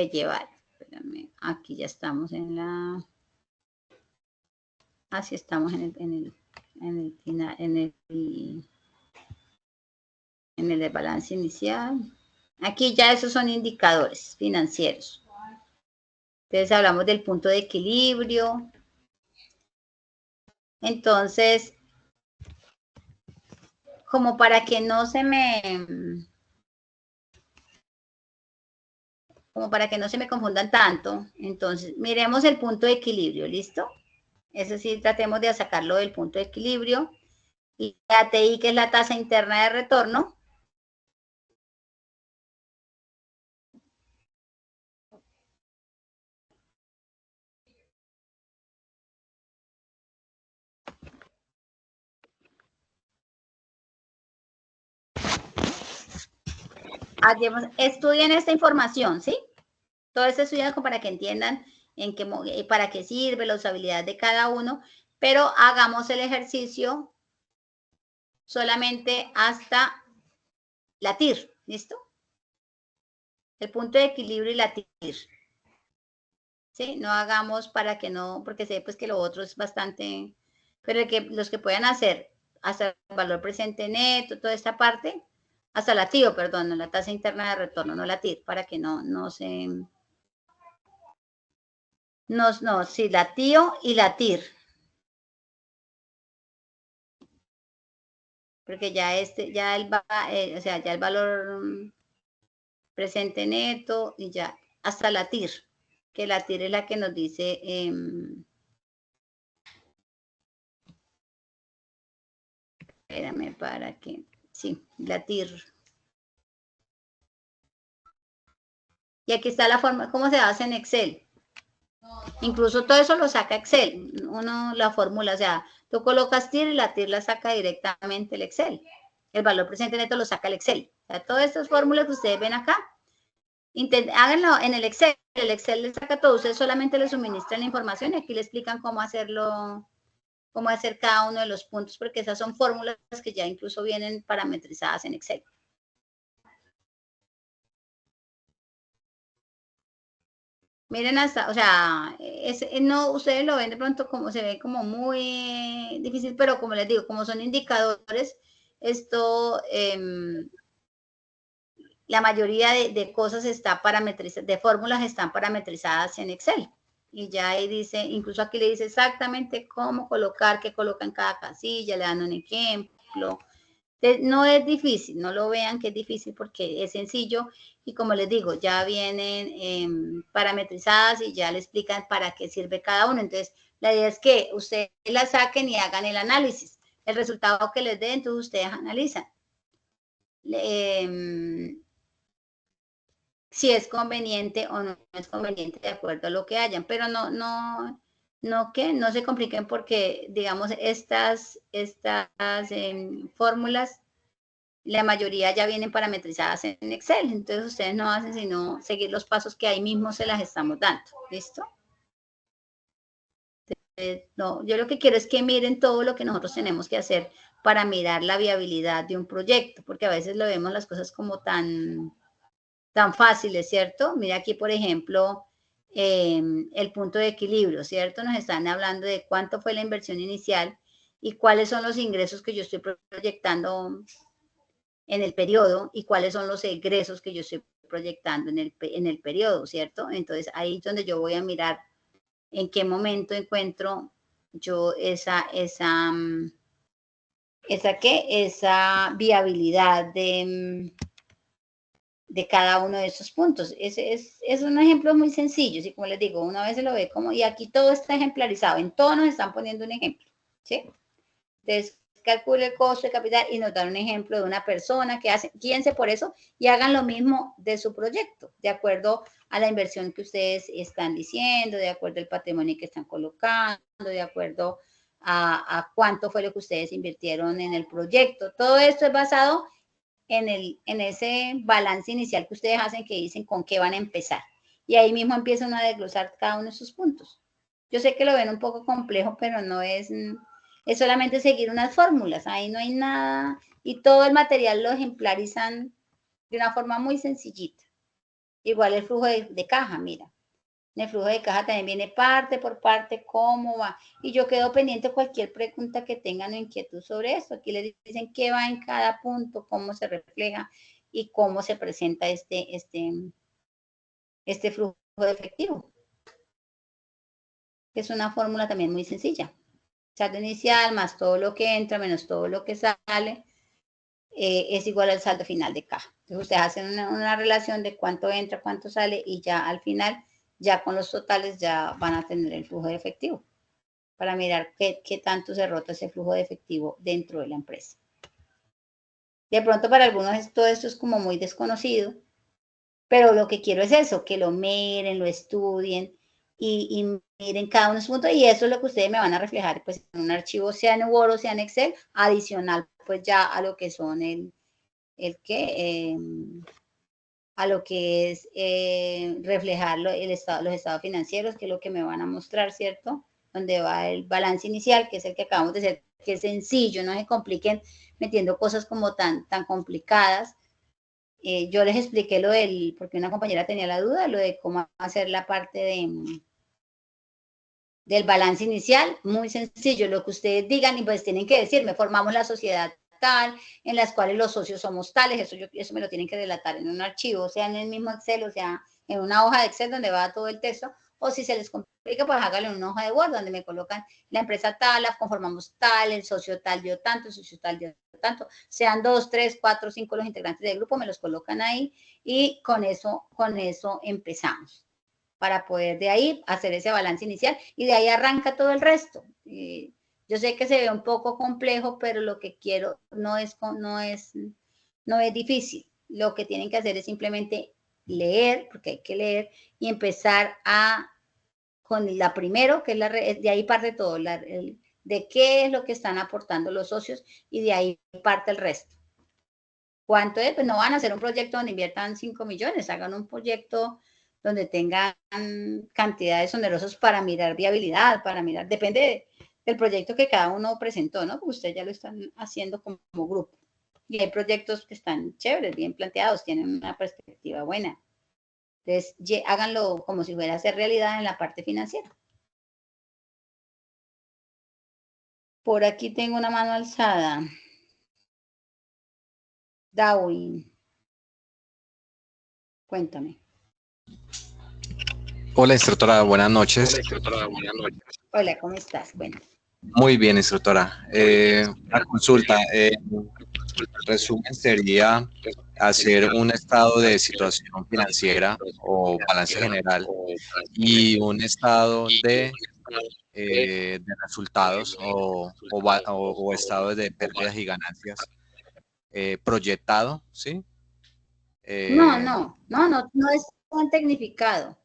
llevar. Espérame, aquí ya estamos en la... Así estamos en el balance inicial. Aquí ya esos son indicadores financieros. Entonces hablamos del punto de equilibrio. Entonces, como para que no se me confundan tanto, entonces miremos el punto de equilibrio, ¿listo? Eso sí, tratemos de sacarlo del punto de equilibrio. Y ATI, que es la tasa interna de retorno. estudien esta información, ¿sí? Todo esto estudiado para que entiendan para qué sirve, la usabilidad de cada uno, pero hagamos el ejercicio solamente hasta la TIR, ¿listo? El punto de equilibrio y la TIR. ¿Sí? No hagamos para que no, porque sé pues que lo otro es bastante, pero los que puedan hacer hasta el valor presente neto, toda esta parte, hasta la TIO, perdón, no la tasa interna de retorno, no la TIR, para que no se... No, sí, la TIO y la TIR. Porque ya ya o sea, ya el valor presente neto y ya hasta la TIR, que la TIR es la que nos dice espérame para que, sí, la TIR. Y aquí está la forma, cómo se hace en Excel. Incluso todo eso lo saca Excel, la fórmula, o sea, tú colocas TIR y la TIR la saca directamente el Excel. El valor presente neto lo saca el Excel. O sea, todas estas fórmulas que ustedes ven acá, háganlo en el Excel les saca todo, ustedes solamente le suministran la información y aquí le explican cómo hacerlo, cómo hacer cada uno de los puntos, porque esas son fórmulas que ya incluso vienen parametrizadas en Excel. Miren hasta, o sea, no, ustedes lo ven de pronto como se ve como muy difícil, pero como les digo, como son indicadores, esto, la mayoría de cosas está parametrizadas, de fórmulas están parametrizadas en Excel. Y ya ahí dice, incluso aquí le dice exactamente cómo colocar, qué coloca en cada casilla, le dan un ejemplo. No es difícil, no lo vean que es difícil porque es sencillo y como les digo, ya vienen parametrizadas y ya le explican para qué sirve cada uno. Entonces, la idea es que ustedes la saquen y hagan el análisis. El resultado que les dé, entonces ustedes analizan. Si es conveniente o no es conveniente de acuerdo a lo que hayan, pero no se compliquen porque, digamos, estas fórmulas, la mayoría ya vienen parametrizadas en Excel, entonces ustedes no hacen sino seguir los pasos que ahí mismo se las estamos dando, ¿listo? Entonces, no, yo lo que quiero es que miren todo lo que nosotros tenemos que hacer para mirar la viabilidad de un proyecto, porque a veces lo vemos las cosas como tan fáciles, ¿cierto? Mira aquí, por ejemplo, el punto de equilibrio, ¿cierto? Nos están hablando de cuánto fue la inversión inicial y cuáles son los ingresos que yo estoy proyectando en el periodo y cuáles son los egresos que yo estoy proyectando en el periodo, ¿cierto? Entonces, ahí es donde yo voy a mirar en qué momento encuentro yo esa viabilidad de cada uno de esos puntos. Es un ejemplo muy sencillo, y como les digo, una vez se lo ve como, y aquí todo está ejemplarizado, en todo nos están poniendo un ejemplo, ¿sí? Entonces, calcule el costo de capital y nos dan un ejemplo de una persona que hace, guíense por eso y hagan lo mismo de su proyecto, de acuerdo a la inversión que ustedes están diciendo, de acuerdo al patrimonio que están colocando, de acuerdo a cuánto fue lo que ustedes invirtieron en el proyecto. Todo esto es basado en ese balance inicial que ustedes hacen, que dicen con qué van a empezar. Y ahí mismo empiezan a desglosar cada uno de sus puntos. Yo sé que lo ven un poco complejo, pero no es solamente seguir unas fórmulas. Ahí no hay nada y todo el material lo ejemplarizan de una forma muy sencillita. Igual el flujo de caja, mira. En el flujo de caja también viene parte por parte, cómo va. Y yo quedo pendiente de cualquier pregunta que tengan o inquietud sobre esto. Aquí les dicen qué va en cada punto, cómo se refleja y cómo se presenta este flujo de efectivo. Es una fórmula también muy sencilla. Saldo inicial más todo lo que entra menos todo lo que sale es igual al saldo final de caja. Entonces ustedes hacen una relación de cuánto entra, cuánto sale y ya al final, ya con los totales ya van a tener el flujo de efectivo para mirar qué tanto se rota ese flujo de efectivo dentro de la empresa. De pronto para algunos todo esto es como muy desconocido, pero lo que quiero es eso, que lo miren, lo estudien y miren cada uno de sus puntos y eso es lo que ustedes me van a reflejar pues en un archivo, sea en Word o sea en Excel, adicional pues ya a lo que son a lo que es reflejar los estados financieros, que es lo que me van a mostrar, ¿cierto? Donde va el balance inicial, que es el que acabamos de hacer, que es sencillo, no se compliquen metiendo cosas como tan complicadas. Yo les expliqué lo del, porque una compañera tenía la duda, lo de cómo hacer la parte del balance inicial, muy sencillo, lo que ustedes digan y pues tienen que decirme, formamos la sociedad tal, en las cuales los socios somos tales, eso me lo tienen que relatar en un archivo, sea en el mismo Excel, o sea, en una hoja de Excel donde va todo el texto, o si se les complica, pues háganlo en una hoja de Word donde me colocan la empresa tal, la conformamos tal, el socio tal dio tanto, el socio tal dio tanto, sean 2, 3, 4, 5 los integrantes del grupo, me los colocan ahí y con eso empezamos para poder de ahí hacer ese balance inicial y de ahí arranca todo el resto. Yo sé que se ve un poco complejo, pero lo que quiero no es difícil. Lo que tienen que hacer es simplemente leer, porque hay que leer, y empezar con la primero, que es de ahí parte todo, de qué es lo que están aportando los socios, y de ahí parte el resto. ¿Cuánto es? Pues no van a hacer un proyecto donde inviertan 5 millones, hagan un proyecto donde tengan cantidades onerosas para mirar viabilidad, depende del proyecto que cada uno presentó, ¿no? Porque ustedes ya lo están haciendo como grupo. Y hay proyectos que están chéveres, bien planteados, tienen una perspectiva buena. Entonces, háganlo como si fuera a ser realidad en la parte financiera. Por aquí tengo una mano alzada. Darwin. Cuéntame. Hola, instructora, buenas noches. Hola, ¿cómo estás? Cuéntame. Muy bien, instructora. Una consulta. Resumen sería hacer un estado de situación financiera o balance general y un estado de resultados o estado de pérdidas y ganancias proyectado, ¿sí? No es tan tecnificado.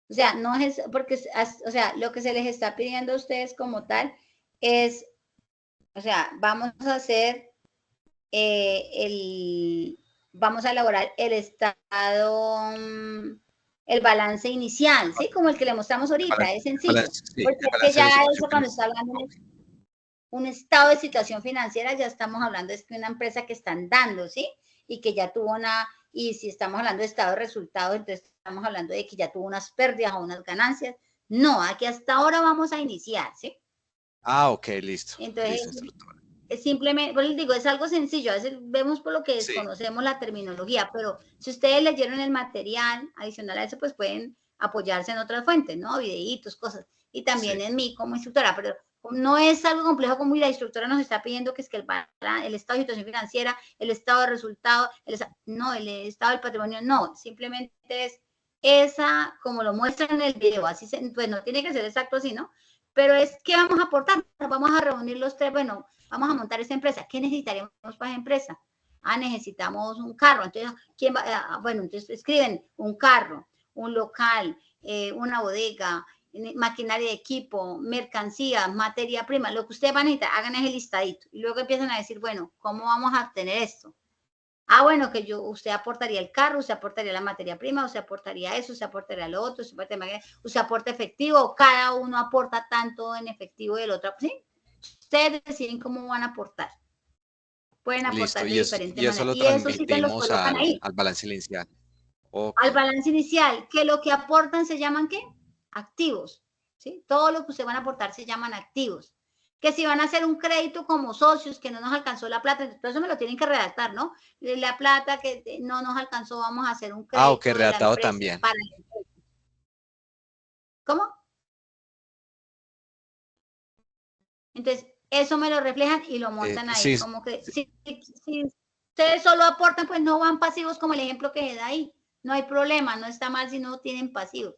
O sea, no es porque, o sea, lo que se les está pidiendo a ustedes como tal es, o sea, vamos a hacer vamos a elaborar el estado, el balance inicial, ¿sí? Como el que le mostramos ahorita, es sencillo. Sí, porque es que ya eso cuando está hablando de un estado de situación financiera, ya estamos hablando de una empresa que están dando, ¿sí? Y que ya tuvo y si estamos hablando de estado de resultados, entonces estamos hablando de que ya tuvo unas pérdidas o unas ganancias. No, aquí hasta ahora vamos a iniciar, ¿sí? Ah, ok, listo. Entonces, listo, es simplemente, pues les digo, es algo sencillo, a veces vemos por lo que desconocemos la terminología, pero si ustedes leyeron el material adicional a eso, pues pueden apoyarse en otras fuentes, ¿no? Videitos, cosas, y también en mí como instructora, pero no es algo complejo como la instructora nos está pidiendo que es que el estado de situación financiera, el estado de resultado, no, el estado del patrimonio, no, simplemente es esa, como lo muestran en el video, así pues no tiene que ser exacto así, ¿no? Pero es que vamos a aportar, vamos a reunir los tres, bueno, vamos a montar esa empresa, ¿qué necesitaremos para esa empresa? Necesitamos un carro, entonces, ¿quién va? Bueno, entonces escriben un carro, un local, una bodega, maquinaria de equipo, mercancía, materia prima, lo que ustedes van a necesitar, hagan ese listadito. Y luego empiezan a decir, bueno, ¿cómo vamos a obtener esto? Bueno, que usted aportaría el carro, usted aportaría la materia prima, usted aportaría eso, usted aportaría lo otro, usted aporta efectivo, cada uno aporta tanto en efectivo y el otro, ¿sí? Ustedes deciden cómo van a aportar. Pueden aportar de diferentes maneras. Y eso sí te los colocan ahí. Al balance inicial. Okay. Al balance inicial, que lo que aportan se llaman, ¿qué? Activos, ¿sí? Todo lo que ustedes van a aportar se llaman activos. Que si van a hacer un crédito como socios, que no nos alcanzó la plata, entonces eso me lo tienen que redactar, ¿no? La plata que no nos alcanzó, vamos a hacer un crédito. Ok, redactado también. ¿Cómo? Entonces, eso me lo reflejan y lo montan ahí. Sí. Como que si ustedes solo aportan, pues no van pasivos como el ejemplo que da ahí. No hay problema, no está mal si no tienen pasivos.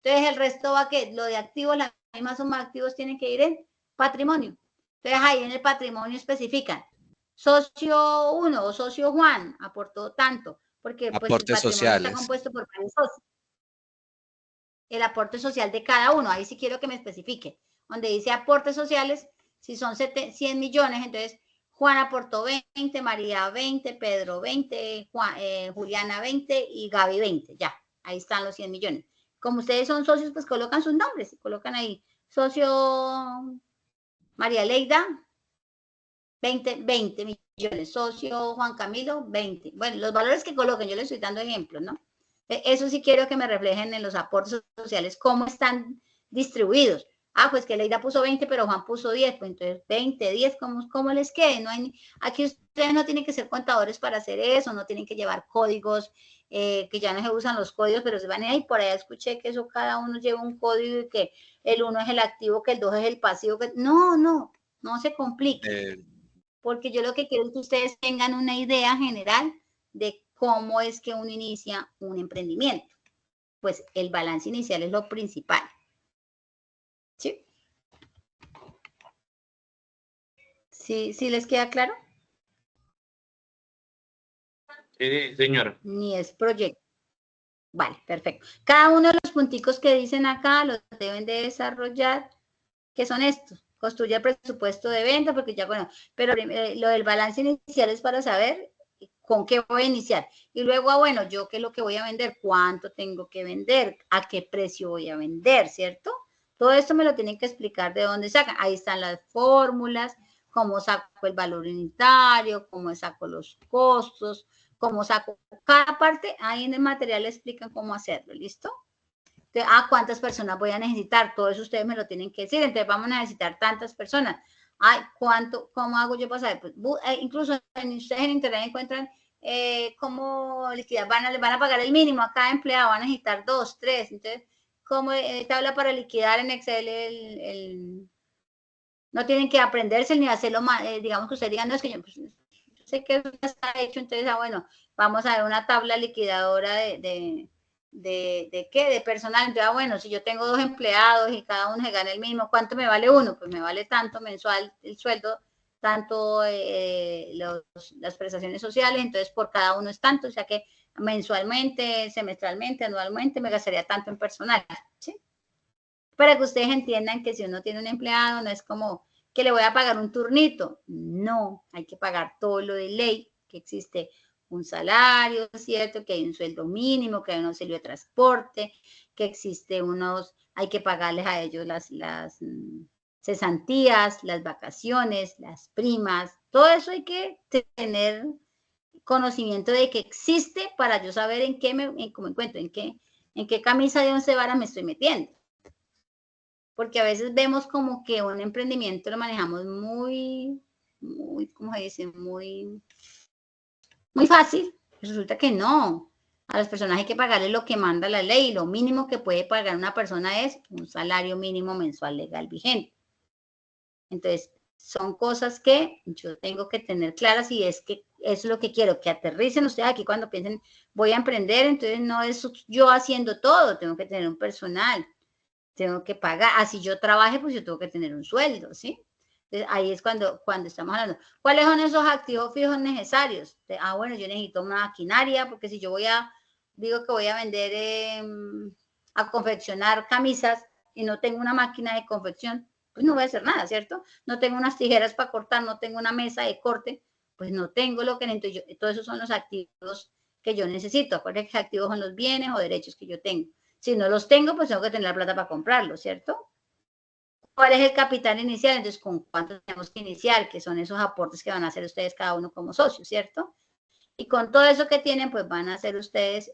Entonces, el resto va que lo de activos, la misma suma de activos tienen que ir en patrimonio. Entonces, ahí en el patrimonio especifican. Socio 1 o socio Juan aportó tanto, porque pues, el patrimonio sociales. Está compuesto por varios socios. El aporte social de cada uno, ahí sí quiero que me especifique. Donde dice aportes sociales, si son 100 millones, entonces Juana aportó 20, María 20, Pedro 20, Juliana 20 y Gaby 20. Ya, ahí están los 100 millones. Como ustedes son socios, pues colocan sus nombres. Colocan ahí, socio María Leida, 20 millones. Socio Juan Camilo, 20. Bueno, los valores que coloquen, yo les estoy dando ejemplos, ¿no? Eso sí quiero que me reflejen en los aportes sociales, cómo están distribuidos. Ah, pues que Leida puso 20, pero Juan puso 10, pues entonces 20, 10, ¿cómo les quede? No hay, aquí ustedes no tienen que ser contadores para hacer eso, no tienen que llevar códigos, que ya no se usan los códigos, pero se van a ir por allá, escuché que eso cada uno lleva un código y que el 1 es el activo, que el 2 es el pasivo, que no se complique, porque yo lo que quiero es que ustedes tengan una idea general de cómo es que uno inicia un emprendimiento. Pues el balance inicial es lo principal. ¿Sí? ¿Sí les queda claro? Sí, señora. Ni es proyecto. Vale, perfecto. Cada uno de los punticos que dicen acá los deben de desarrollar, que son estos. Construye el presupuesto de venta, porque ya, bueno, pero lo del balance inicial es para saber con qué voy a iniciar. Y luego, bueno, yo qué es lo que voy a vender, cuánto tengo que vender, a qué precio voy a vender, ¿cierto? Todo esto me lo tienen que explicar de dónde sacan. Ahí están las fórmulas, cómo saco el valor unitario, cómo saco los costos, cómo saco cada parte. Ahí en el material explican cómo hacerlo, ¿listo? Entonces, ¿cuántas personas voy a necesitar? Todo eso ustedes me lo tienen que decir. Entonces, vamos a necesitar tantas personas. Ay, ¿cómo hago yo para saber? Pues, incluso ustedes en internet encuentran cómo liquidar. Les van a pagar el mínimo a cada empleado, van a necesitar 2, 3. Entonces, ¿cómo tabla para liquidar en Excel no tienen que aprenderse ni hacerlo, digamos que ustedes digan, no, es que yo sé que eso ya está hecho, entonces, bueno, vamos a ver una tabla liquidadora de qué, de personal. Entonces, bueno, si yo tengo 2 empleados y cada uno se gana el mismo, ¿cuánto me vale uno? Pues me vale tanto mensual el sueldo, tanto las prestaciones sociales, entonces por cada uno es tanto, o sea que mensualmente, semestralmente, anualmente me gastaría tanto en personal, ¿sí? Para que ustedes entiendan que si uno tiene un empleado, no es como que le voy a pagar un turnito. No, hay que pagar todo lo de ley, que existe un salario, ¿cierto? Que hay un sueldo mínimo, que hay un auxilio de transporte, que existe hay que pagarles a ellos las cesantías, las vacaciones, las primas, todo eso hay que tener conocimiento de que existe para yo saber en qué cómo encuentro, en qué camisa de 11 varas me estoy metiendo. Porque a veces vemos como que un emprendimiento lo manejamos muy, ¿cómo se dice? Muy fácil. Resulta que no. A las personas hay que pagarle lo que manda la ley. Lo mínimo que puede pagar una persona es un salario mínimo mensual legal vigente. Entonces, son cosas que yo tengo que tener claras y es que es lo que quiero, que aterricen ustedes aquí cuando piensen, voy a emprender, entonces no es yo haciendo todo, tengo que tener un personal. Tengo que pagar, así yo trabaje, pues yo tengo que tener un sueldo, ¿sí? Entonces, ahí es cuando estamos hablando. ¿Cuáles son esos activos fijos necesarios? Bueno, yo necesito una maquinaria, porque si yo digo que voy a vender, a confeccionar camisas y no tengo una máquina de confección, pues no voy a hacer nada, ¿cierto? No tengo unas tijeras para cortar, no tengo una mesa de corte, pues no tengo lo que necesito yo. Todos esos son los activos que yo necesito. Acuérdense que activos son los bienes o derechos que yo tengo. Si no los tengo, pues tengo que tener la plata para comprarlos, ¿cierto? ¿Cuál es el capital inicial? Entonces, ¿con cuánto tenemos que iniciar? Que son esos aportes que van a hacer ustedes cada uno como socios, ¿cierto? Y con todo eso que tienen, pues van a hacer ustedes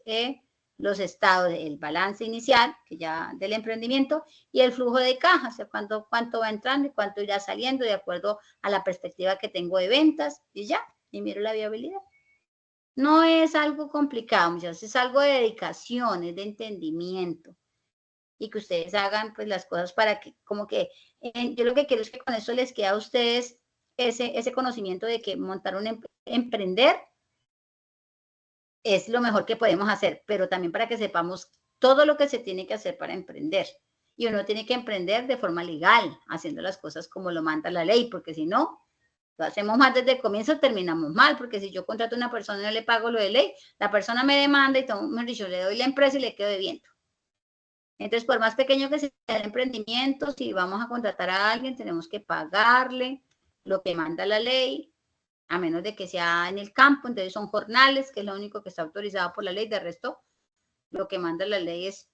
los estados del balance inicial, que ya del emprendimiento, y el flujo de caja, o sea, cuánto va entrando y cuánto irá saliendo de acuerdo a la perspectiva que tengo de ventas, y ya, y miro la viabilidad. No es algo complicado, muchachos, es algo de dedicación, es de entendimiento. Y que ustedes hagan pues las cosas para que, como que, yo lo que quiero es que con eso les quede a ustedes ese conocimiento de que montar emprender es lo mejor que podemos hacer, pero también para que sepamos todo lo que se tiene que hacer para emprender. Y uno tiene que emprender de forma legal, haciendo las cosas como lo manda la ley, porque si no, lo hacemos mal desde el comienzo, terminamos mal, porque si yo contrato a una persona y no le pago lo de ley, la persona me demanda y todo, mejor dicho, le doy la empresa y le quedo debiendo. Entonces, por más pequeño que sea el emprendimiento, si vamos a contratar a alguien, tenemos que pagarle lo que manda la ley a menos de que sea en el campo, entonces son jornales, que es lo único que está autorizado por la ley. De resto, lo que manda la ley es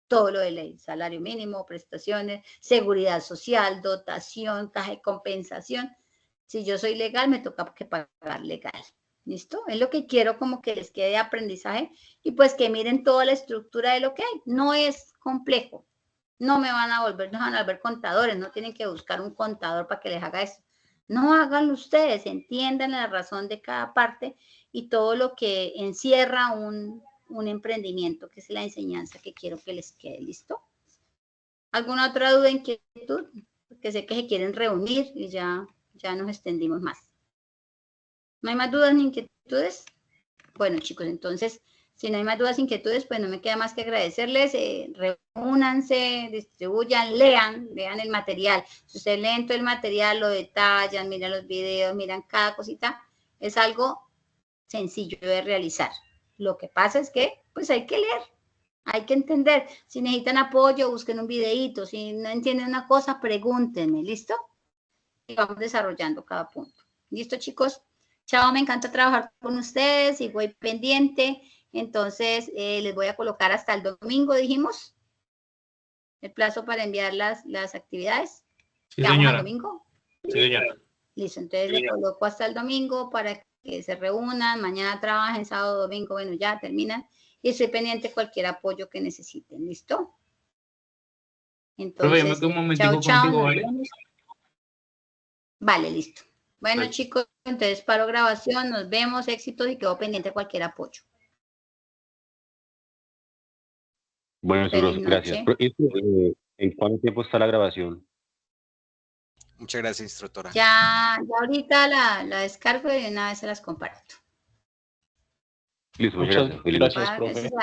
todo lo de ley: salario mínimo, prestaciones, seguridad social, dotación, caja de compensación. Si yo soy legal, me toca que pagar legal. ¿Listo? Es lo que quiero como que les quede de aprendizaje y pues que miren toda la estructura de lo que hay. No es complejo. No me van a volver, no van a volver contadores, no tienen que buscar un contador para que les haga eso. No háganlo ustedes, entiendan la razón de cada parte y todo lo que encierra un emprendimiento, que es la enseñanza que quiero que les quede. ¿Listo? ¿Alguna otra duda, inquietud? Porque sé que se quieren reunir y ya nos extendimos más. ¿No hay más dudas ni inquietudes? Bueno, chicos, entonces, si no hay más dudas, inquietudes, pues no me queda más que agradecerles. Reúnanse, distribuyan, lean el material. Si ustedes leen todo el material, lo detallan, miran los videos, miran cada cosita, es algo sencillo de realizar. Lo que pasa es que, pues hay que leer, hay que entender. Si necesitan apoyo, busquen un videíto. Si no entienden una cosa, pregúntenme, ¿listo? Y vamos desarrollando cada punto. ¿Listo, chicos? Chao, me encanta trabajar con ustedes y voy pendiente. Entonces, les voy a colocar hasta el domingo, dijimos, el plazo para enviar las actividades. Sí, ¿Quedamos señora. al domingo? Sí, señora. Listo, entonces les coloco hasta el domingo para que se reúnan, mañana trabajen, sábado, domingo, bueno, ya terminan. Y estoy pendiente de cualquier apoyo que necesiten, ¿listo? Profe, yo me Entonces, quedo un momentico chao, contigo, nos ¿vale? vemos. Vale, listo. Bueno, Vale. chicos, entonces paro grabación, nos vemos, éxitos y quedo pendiente de cualquier apoyo. Bueno, Feliz Suros, gracias. noche. ¿En cuánto tiempo está la grabación? Muchas gracias, instructora. Ya ahorita la descargo y de una vez se las comparto. Listo, muchas Muchas gracias. Feliz noche. gracias, Para que profe. se